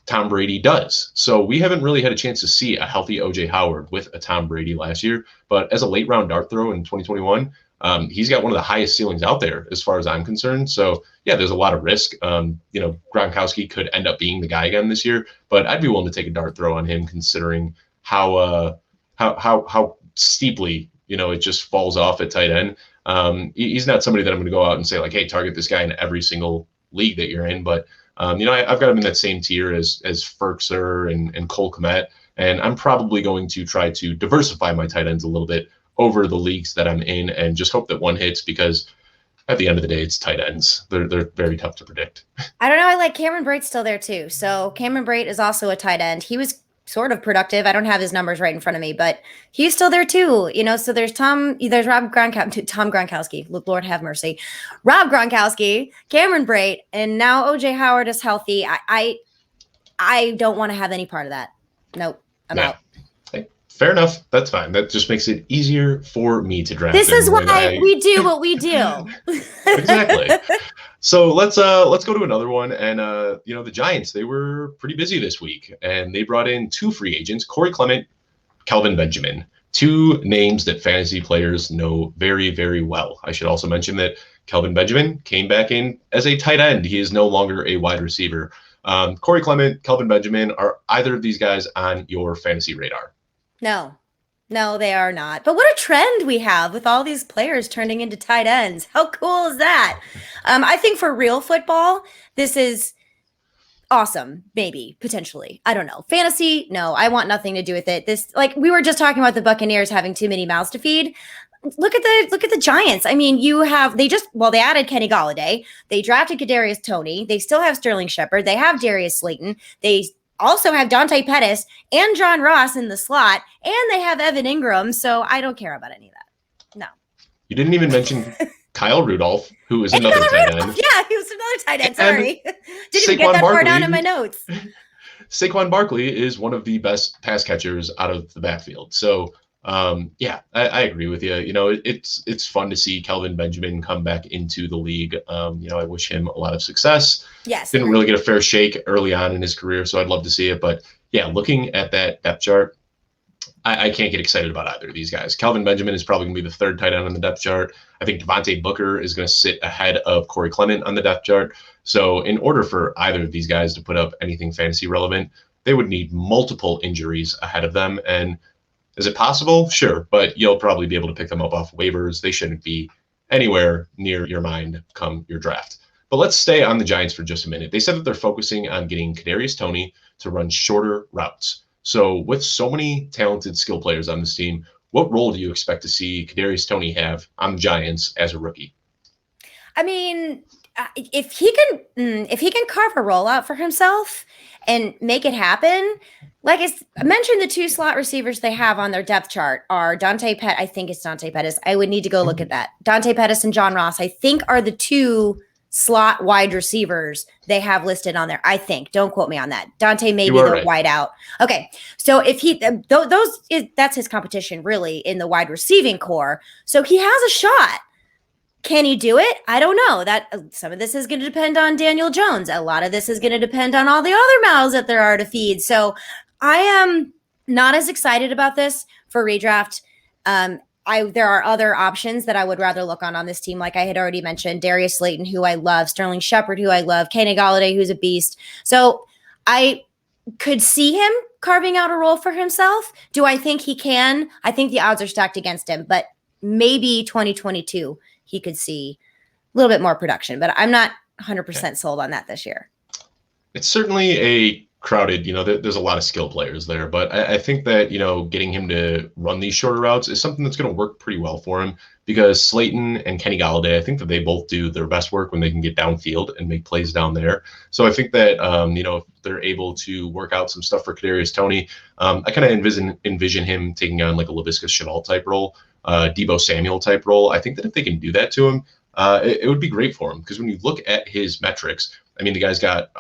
Tom Brady does. So we haven't really had a chance to see a healthy OJ Howard with a Tom Brady last year. But as a late round dart throw in 2021, he's got one of the highest ceilings out there as far as I'm concerned. So yeah, there's a lot of risk. Gronkowski could end up being the guy again this year, but I'd be willing to take a dart throw on him considering how steeply, it just falls off at tight end. He's not somebody that I'm going to go out and say like, hey, target this guy in every single league that you're in. But, I've got him in that same tier as Ferkser and Cole Kmet. And I'm probably going to try to diversify my tight ends a little bit over the leagues that I'm in and just hope that one hits because at the end of the day, it's tight ends. They're very tough to predict. I don't know. I like Cameron Brate's still there too. So Cameron Brate is also a tight end. He was sort of productive. I don't have his numbers right in front of me, but he's still there too. So there's Tom Gronkowski, Lord have mercy, Rob Gronkowski, Cameron Brate, and now OJ Howard is healthy. I don't want to have any part of that. Nope. I'm out. Fair enough. That's fine. That just makes it easier for me to draft. This is why we do what we do. Exactly. So let's go to another one. And the Giants, they were pretty busy this week, and they brought in 2 free agents, Corey Clement, Kelvin Benjamin, 2 names that fantasy players know very, very well. I should also mention that Kelvin Benjamin came back in as a tight end. He is no longer a wide receiver. Corey Clement, Kelvin Benjamin, are either of these guys on your fantasy radar? No, they are not. But what a trend we have with all these players turning into tight ends. How cool is that? I think for real football, this is awesome. Maybe, potentially. I don't know. Fantasy, no, I want nothing to do with it. This, like we were just talking about the Buccaneers having too many mouths to feed. Look at the Giants. I mean, they added Kenny Golladay. They drafted Kadarius Toney. They still have Sterling Shepard. They have Darius Slayton. They also have Dante Pettis and John Ross in the slot, and they have Evan Ingram. So I don't care about any of that. No. You didn't even mention Kyle Rudolph, who is another tight end. Yeah, he was another tight end. Sorry. Didn't even get that far down in my notes. Saquon Barkley is one of the best pass catchers out of the backfield. So, I agree with you. It's fun to see Kelvin Benjamin come back into the league. I wish him a lot of success. Yes. Didn't really get a fair shake early on in his career, so I'd love to see it. But yeah, looking at that depth chart, I can't get excited about either of these guys. Kelvin Benjamin is probably going to be the 3rd tight end on the depth chart. I think Devontae Booker is going to sit ahead of Corey Clement on the depth chart. So in order for either of these guys to put up anything fantasy relevant, they would need multiple injuries ahead of them. And is it possible? Sure, but you'll probably be able to pick them up off waivers. They shouldn't be anywhere near your mind come your draft. But let's stay on the Giants for just a minute. They said that they're focusing on getting Kadarius Toney to run shorter routes. So with so many talented skill players on this team, what role do you expect to see Kadarius Toney have on the Giants as a rookie? I mean, if he can carve a rollout for himself and make it happen, like I mentioned, the 2 slot receivers they have on their depth chart are I think it's Dante Pettis. I would need to go look at that. Dante Pettis and John Ross, I think, are the 2 slot wide receivers they have listed on there. I think. Don't quote me on that. Dante may be the right. wide out. Okay. So if that's his competition really in the wide receiving core. So he has a shot. Can he do it? I don't know. That some of this is going to depend on Daniel Jones. A lot of this is going to depend on all the other mouths that there are to feed. So I am not as excited about this for redraft. There are other options that I would rather look on this team. Like I had already mentioned, Darius Slayton, who I love, Sterling Shepard, who I love, Kenny Golladay, who's a beast. So I could see him carving out a role for himself. Do I think he can? I think the odds are stacked against him, but maybe 2022 he could see a little bit more production. But I'm not 100% sold on that this year. It's certainly a crowded, there's a lot of skill players there, but I think that, getting him to run these shorter routes is something that's going to work pretty well for him, because Slayton and Kenny Galladay, I think that they both do their best work when they can get downfield and make plays down there. So I think that, if they're able to work out some stuff for Kadarius Toney, I kind of envision him taking on like a Laviska Shenault type role, Deebo Samuel type role. I think that if they can do that to him, it would be great for him, because when you look at his metrics, I mean, the guy's got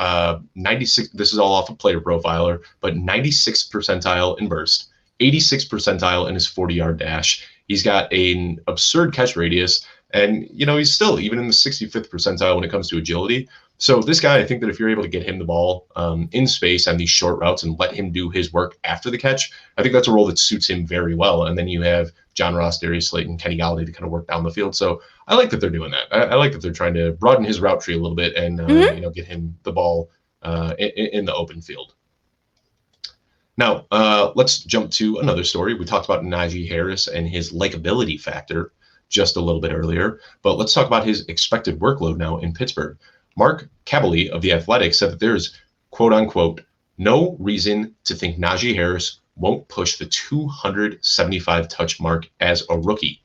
96. This is all off of Player Profiler, but 96th percentile in burst, 86th percentile in his 40-yard dash. He's got an absurd catch radius, and he's still even in the 65th percentile when it comes to agility. So this guy, I think that if you're able to get him the ball in space on these short routes and let him do his work after the catch, I think that's a role that suits him very well. And then you have John Ross, Darius Slayton, Kenny Galladay to kind of work down the field. So I like that they're doing that. I like that they're trying to broaden his route tree a little bit and get him the ball in the open field. Now, let's jump to another story. We talked about Najee Harris and his likability factor just a little bit earlier, but let's talk about his expected workload now in Pittsburgh. Mark Kaboly of The Athletic said that there's, quote unquote, no reason to think Najee Harris won't push the 275 touch mark as a rookie.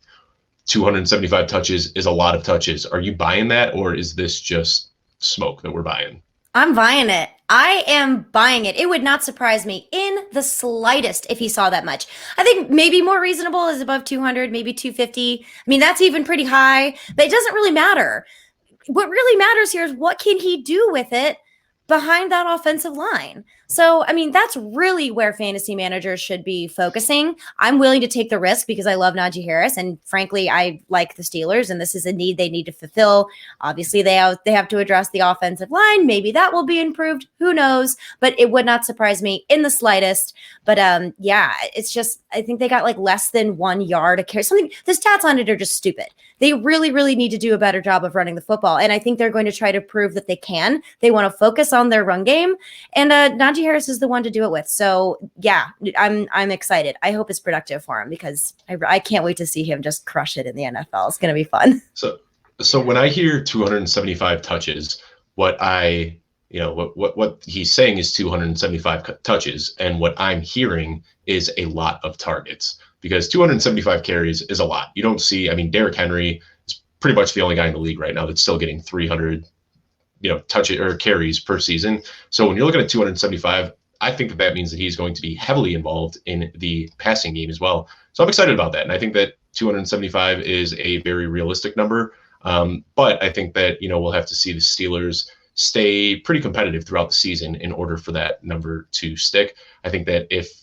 275 touches is a lot of touches. Are you buying that, or is this just smoke that we're buying? I'm buying it. I am buying it. It would not surprise me in the slightest if he saw that much. I think maybe more reasonable is above 200, maybe 250. I mean, that's even pretty high, but it doesn't really matter. What really matters here is what can he do with it behind that offensive line. So, I mean, that's really where fantasy managers should be focusing. I'm willing to take the risk because I love Najee Harris. And frankly, I like the Steelers, and this is a need they need to fulfill. Obviously, they have to address the offensive line. Maybe that will be improved. Who knows? But it would not surprise me in the slightest. But it's just, I think they got like less than 1 yard a carry. Something, the stats on it are just stupid. They really, really need to do a better job of running the football. And I think they're going to try to prove that they can. They want to focus on their run game. And Najee Harris is the one to do it with. So yeah, I'm excited. I hope it's productive for him because I can't wait to see him just crush it in the NFL. It's going to be fun. So when I hear 275 touches, what he's saying is 275 touches, and what I'm hearing is a lot of targets, because 275 carries is a lot. You don't see, Derrick Henry is pretty much the only guy in the league right now that's still getting 300 touches or carries per season. So when you're looking at 275, I think that means that he's going to be heavily involved in the passing game as well. So I'm excited about that. And I think that 275 is a very realistic number. But I think that, we'll have to see the Steelers stay pretty competitive throughout the season in order for that number to stick. I think that if,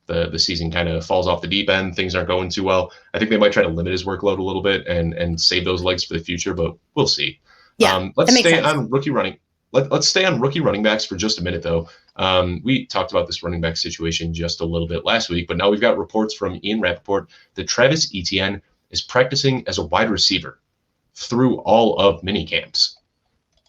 the season kind of falls off the deep end, things aren't going too well, I think they might try to limit his workload a little bit and save those legs for the future, but we'll see. Yeah, let's stay on rookie running. Let's stay on rookie running backs for just a minute, though. We talked about this running back situation just a little bit last week, but now we've got reports from Ian Rappaport that Travis Etienne is practicing as a wide receiver through all of mini camps.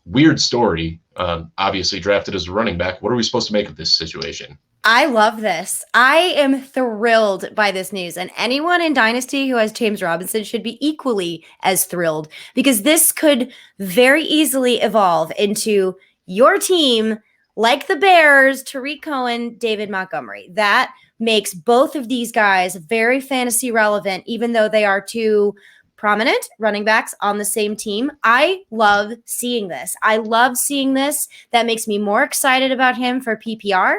Weird story. Obviously drafted as a running back. What are we supposed to make of this situation? I love this. I am thrilled by this news. And anyone in Dynasty who has James Robinson should be equally as thrilled, because this could very easily evolve into your team, like the Bears, Tariq Cohen, David Montgomery. That makes both of these guys very fantasy relevant, even though they are two prominent running backs on the same team. I love seeing this. That makes me more excited about him for PPR.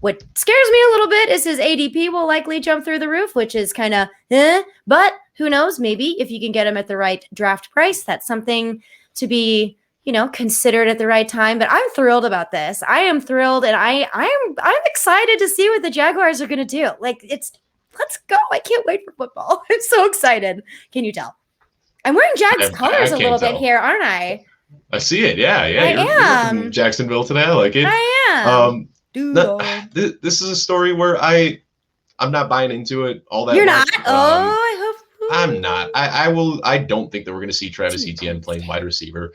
What scares me a little bit is his ADP will likely jump through the roof, which is kind of, but who knows? Maybe if you can get him at the right draft price, that's something to be, considered at the right time. But I'm thrilled about this. I am thrilled, and I'm excited to see what the Jaguars are going to do. Let's go. I can't wait for football. I'm so excited. Can you tell? I'm wearing Jags colors a little bit here, aren't I? I see it. Yeah. I am. You're from Jacksonville today. I like it. I am. This is a story where I'm not buying into it all that You're much. not? I hope. I'm not. I don't think that we're going to see Travis Etienne playing wide receiver.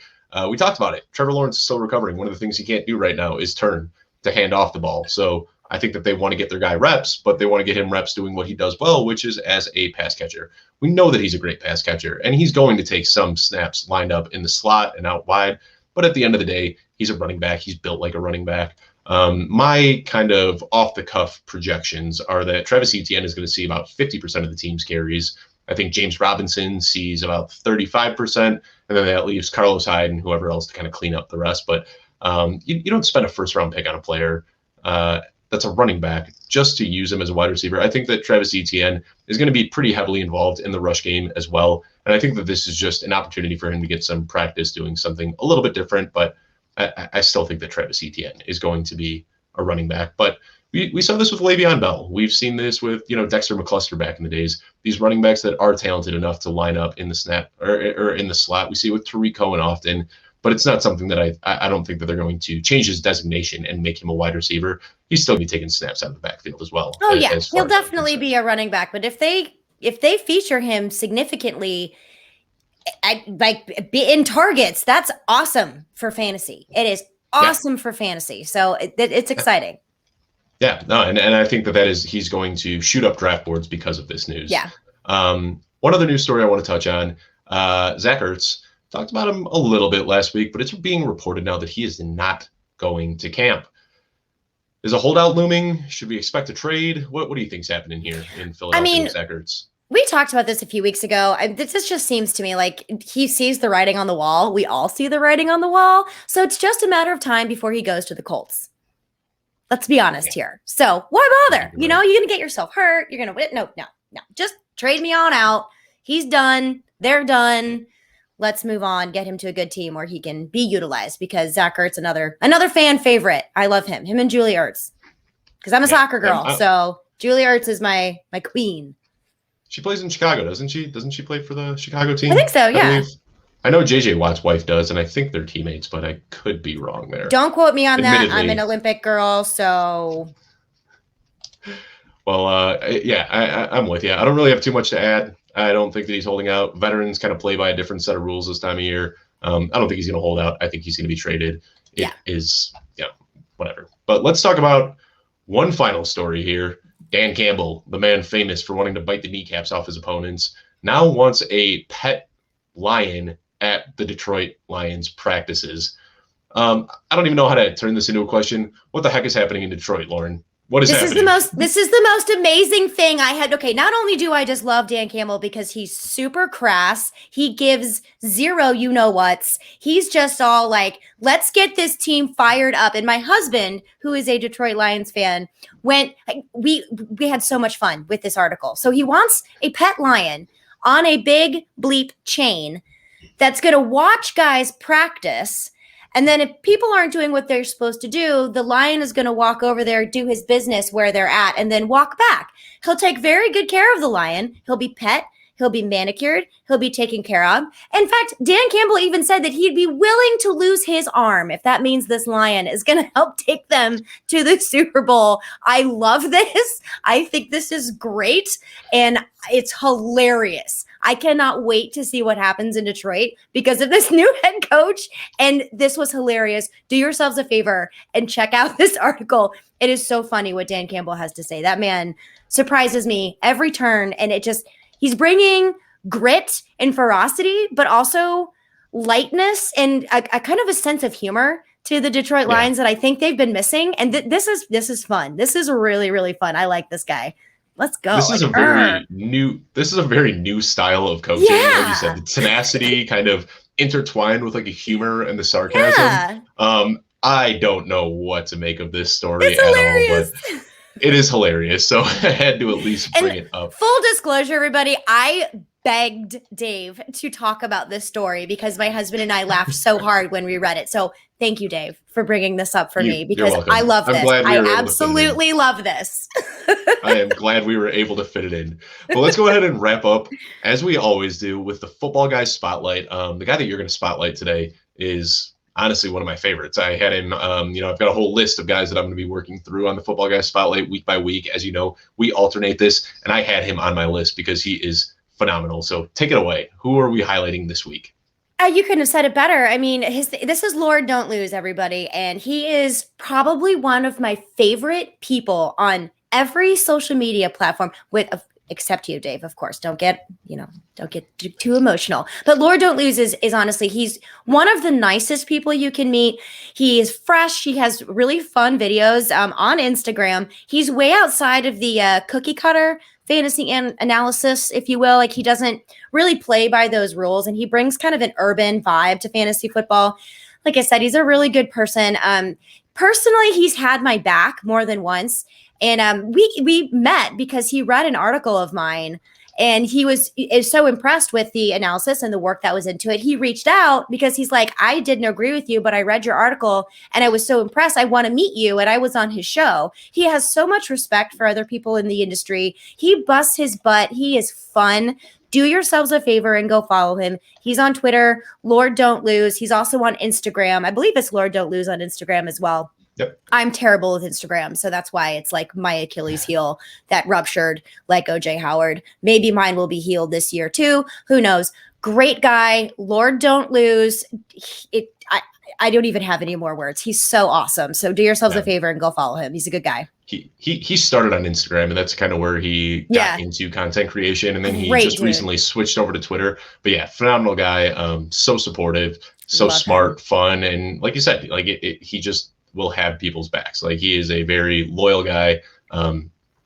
We talked about it. Trevor Lawrence is still recovering. One of the things he can't do right now is turn to hand off the ball. So I think that they want to get their guy reps, but they want to get him reps doing what he does well, which is as a pass catcher. We know that he's a great pass catcher, and he's going to take some snaps lined up in the slot and out wide. But at the end of the day, he's a running back. He's built like a running back. My kind of off-the-cuff projections are that Travis Etienne is going to see about 50% of the team's carries. I think James Robinson sees about 35%, and then that leaves Carlos Hyde and whoever else to kind of clean up the rest. But you don't spend a first-round pick on a player that's a running back just to use him as a wide receiver. I think that Travis Etienne is going to be pretty heavily involved in the rush game as well. And I think that this is just an opportunity for him to get some practice doing something a little bit different. But I still think that Travis Etienne is going to be a running back. But we saw this with Le'Veon Bell. We've seen this with, Dexter McCluster back in the days. These running backs that are talented enough to line up in the snap or in the slot. We see it with Tariq Cohen often. But it's not something that I don't think that they're going to change his designation and make him a wide receiver. He's still going to be taking snaps out of the backfield as well. Oh, yeah. He'll definitely be a running back. But if they feature him significantly, in targets, that's awesome for fantasy. It is awesome for fantasy. So it's exciting. Yeah, no, and I think that he's going to shoot up draft boards because of this news. Yeah. One other news story I want to touch on, Zach Ertz. Talked about him a little bit last week, but it's being reported now that he is not going to camp. Is a holdout looming? Should we expect a trade? What do you think's happening here in Philadelphia with Zach Ertz? We talked about this a few weeks ago. This just seems to me like he sees the writing on the wall. We all see the writing on the wall. So it's just a matter of time before he goes to the Colts. Let's be honest here. So why bother? You're going to get yourself hurt. You're going to win. No. Just trade me on out. He's done. They're done. Let's move on, get him to a good team where he can be utilized, because Zach Ertz, another fan favorite. I love him and Julie Ertz, because I'm a soccer girl. So Julie Ertz is my queen. She plays in Chicago, doesn't she? Doesn't she play for the Chicago team? I think so, yeah. I know JJ Watt's wife does, and I think they're teammates, but I could be wrong there. Don't quote me on that. I'm an Olympic girl, so. Well, I'm with you. I don't really have too much to add. I don't think that he's holding out. Veterans kind of play by a different set of rules this time of year. I don't think he's going to hold out. I think he's going to be traded. It is, whatever. But let's talk about one final story here. Dan Campbell, the man famous for wanting to bite the kneecaps off his opponents, now wants a pet lion at the Detroit Lions practices. I don't even know how to turn this into a question. What the heck is happening in Detroit, Lauren? What is happening? This is the most amazing thing I had. Okay, not only do I just love Dan Campbell because he's super crass, he gives zero you-know-whats. He's just all like, let's get this team fired up. And my husband, who is a Detroit Lions fan, we had so much fun with this article. So he wants a pet lion on a big bleep chain that's going to watch guys practice. And then if people aren't doing what they're supposed to do, the lion is going to walk over there, do his business where they're at, and then walk back. He'll take very good care of the lion. He'll be pet. He'll be manicured. He'll be taken care of. In fact, Dan Campbell even said that he'd be willing to lose his arm if that means this lion is going to help take them to the Super Bowl. I love this. I think this is great, and it's hilarious. I cannot wait to see what happens in Detroit because of this new head coach. And this was hilarious. Do yourselves a favor and check out this article. It is so funny what Dan Campbell has to say. That man surprises me every turn. And he's bringing grit and ferocity, but also lightness and a kind of a sense of humor to the Detroit Lions that I think they've been missing. And this is fun. This is really, really fun. I like this guy. Let's go. This is a very new style of coaching. Yeah. Like you said, the tenacity kind of intertwined with like a humor and the sarcasm. Yeah. I don't know what to make of this story It's hilarious. at all, but it is hilarious. So I had to at least bring it up. Full disclosure, everybody, I begged Dave to talk about this story because my husband and I laughed so hard when we read it. So thank you, Dave, for bringing this up for me because I love this. I absolutely love this. I am glad we were able to fit it in. But let's go ahead and wrap up, as we always do, with the Footballguys Spotlight. The guy that you're going to spotlight today is honestly one of my favorites. I had him, I've got a whole list of guys that I'm going to be working through on the Footballguys Spotlight week by week. As you know, we alternate this, and I had him on my list because he is phenomenal. So take it away. Who are we highlighting this week? You couldn't have said it better. I mean, this is Lord Don't Lose, everybody. And he is probably one of my favorite people on every social media platform, except you, Dave, of course. Don't get too emotional. But Lord Don't Lose is honestly, he's one of the nicest people you can meet. He is fresh. He has really fun videos on Instagram. He's way outside of the cookie cutter fantasy analysis, if you will. Like, he doesn't really play by those rules, and he brings kind of an urban vibe to fantasy football. Like I said, he's a really good person. Personally, he's had my back more than once. And we met because he read an article of mine, and he is so impressed with the analysis and the work that was into it. He reached out because he's like, I didn't agree with you, but I read your article and I was so impressed. I want to meet you. And I was on his show. He has so much respect for other people in the industry. He busts his butt. He is fun. Do yourselves a favor and go follow him. He's on Twitter, Lord Don't Lose. He's also on Instagram. I believe it's Lord Don't Lose on Instagram as well. Yep. I'm terrible with Instagram, so that's why it's like my Achilles heel that ruptured like OJ Howard. Maybe mine will be healed this year too. Who knows? Great guy. Lord Don't Lose. I don't even have any more words. He's so awesome. So do yourselves a favor and go follow him. He's a good guy. He started on Instagram, and that's kind of where he got into content creation, and then he recently switched over to Twitter. But yeah, phenomenal guy. So supportive, so smart, fun, and like you said, like he just will have people's backs. Like, he is a very loyal guy.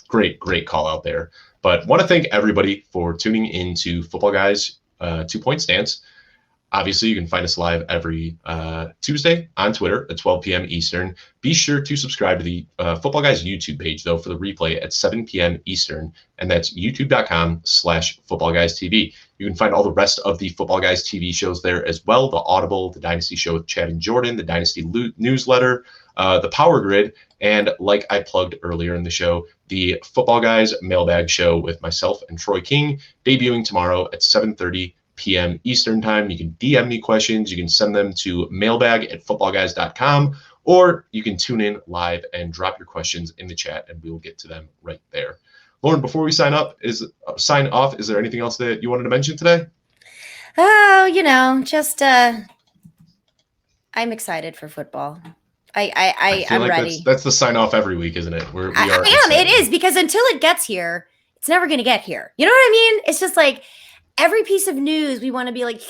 Great call out there. But want to thank everybody for tuning into Footballguys 2-Point Stance. Obviously, you can find us live every Tuesday on Twitter at 12 p.m. Eastern. Be sure to subscribe to the Footballguys YouTube page, though, for the replay at 7 p.m. Eastern, and that's youtube.com/FootballGuysTV. You can find all the rest of the Footballguys TV shows there as well: the Audible, the Dynasty Show with Chad and Jordan, the Dynasty newsletter, the Power Grid, and like I plugged earlier in the show, the Footballguys Mailbag Show with myself and Troy King, debuting tomorrow at 7:30 p.m. Eastern time. You can DM me questions. You can send them to mailbag@footballguys.com, or you can tune in live and drop your questions in the chat, and we will get to them right there. Lauren, before we sign off, is there anything else that you wanted to mention today? Oh, just I'm excited for football. I'm like ready. That's the sign off every week, isn't it? I am. It is, because until it gets here, it's never going to get here. You know what I mean? It's just like, every piece of news, we want to be like,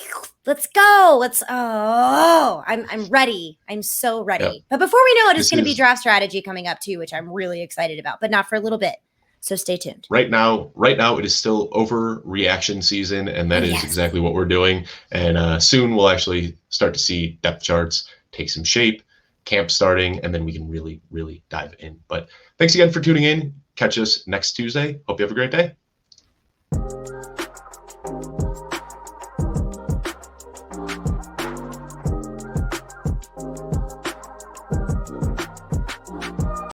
let's go. I'm ready. I'm so ready. Yep. But before we know it, it's going to be draft strategy coming up too, which I'm really excited about, but not for a little bit. So stay tuned. Right now, it is still overreaction season, and that is exactly what we're doing. And soon we'll actually start to see depth charts take some shape, camp starting, and then we can really, really dive in. But thanks again for tuning in. Catch us next Tuesday. Hope you have a great day.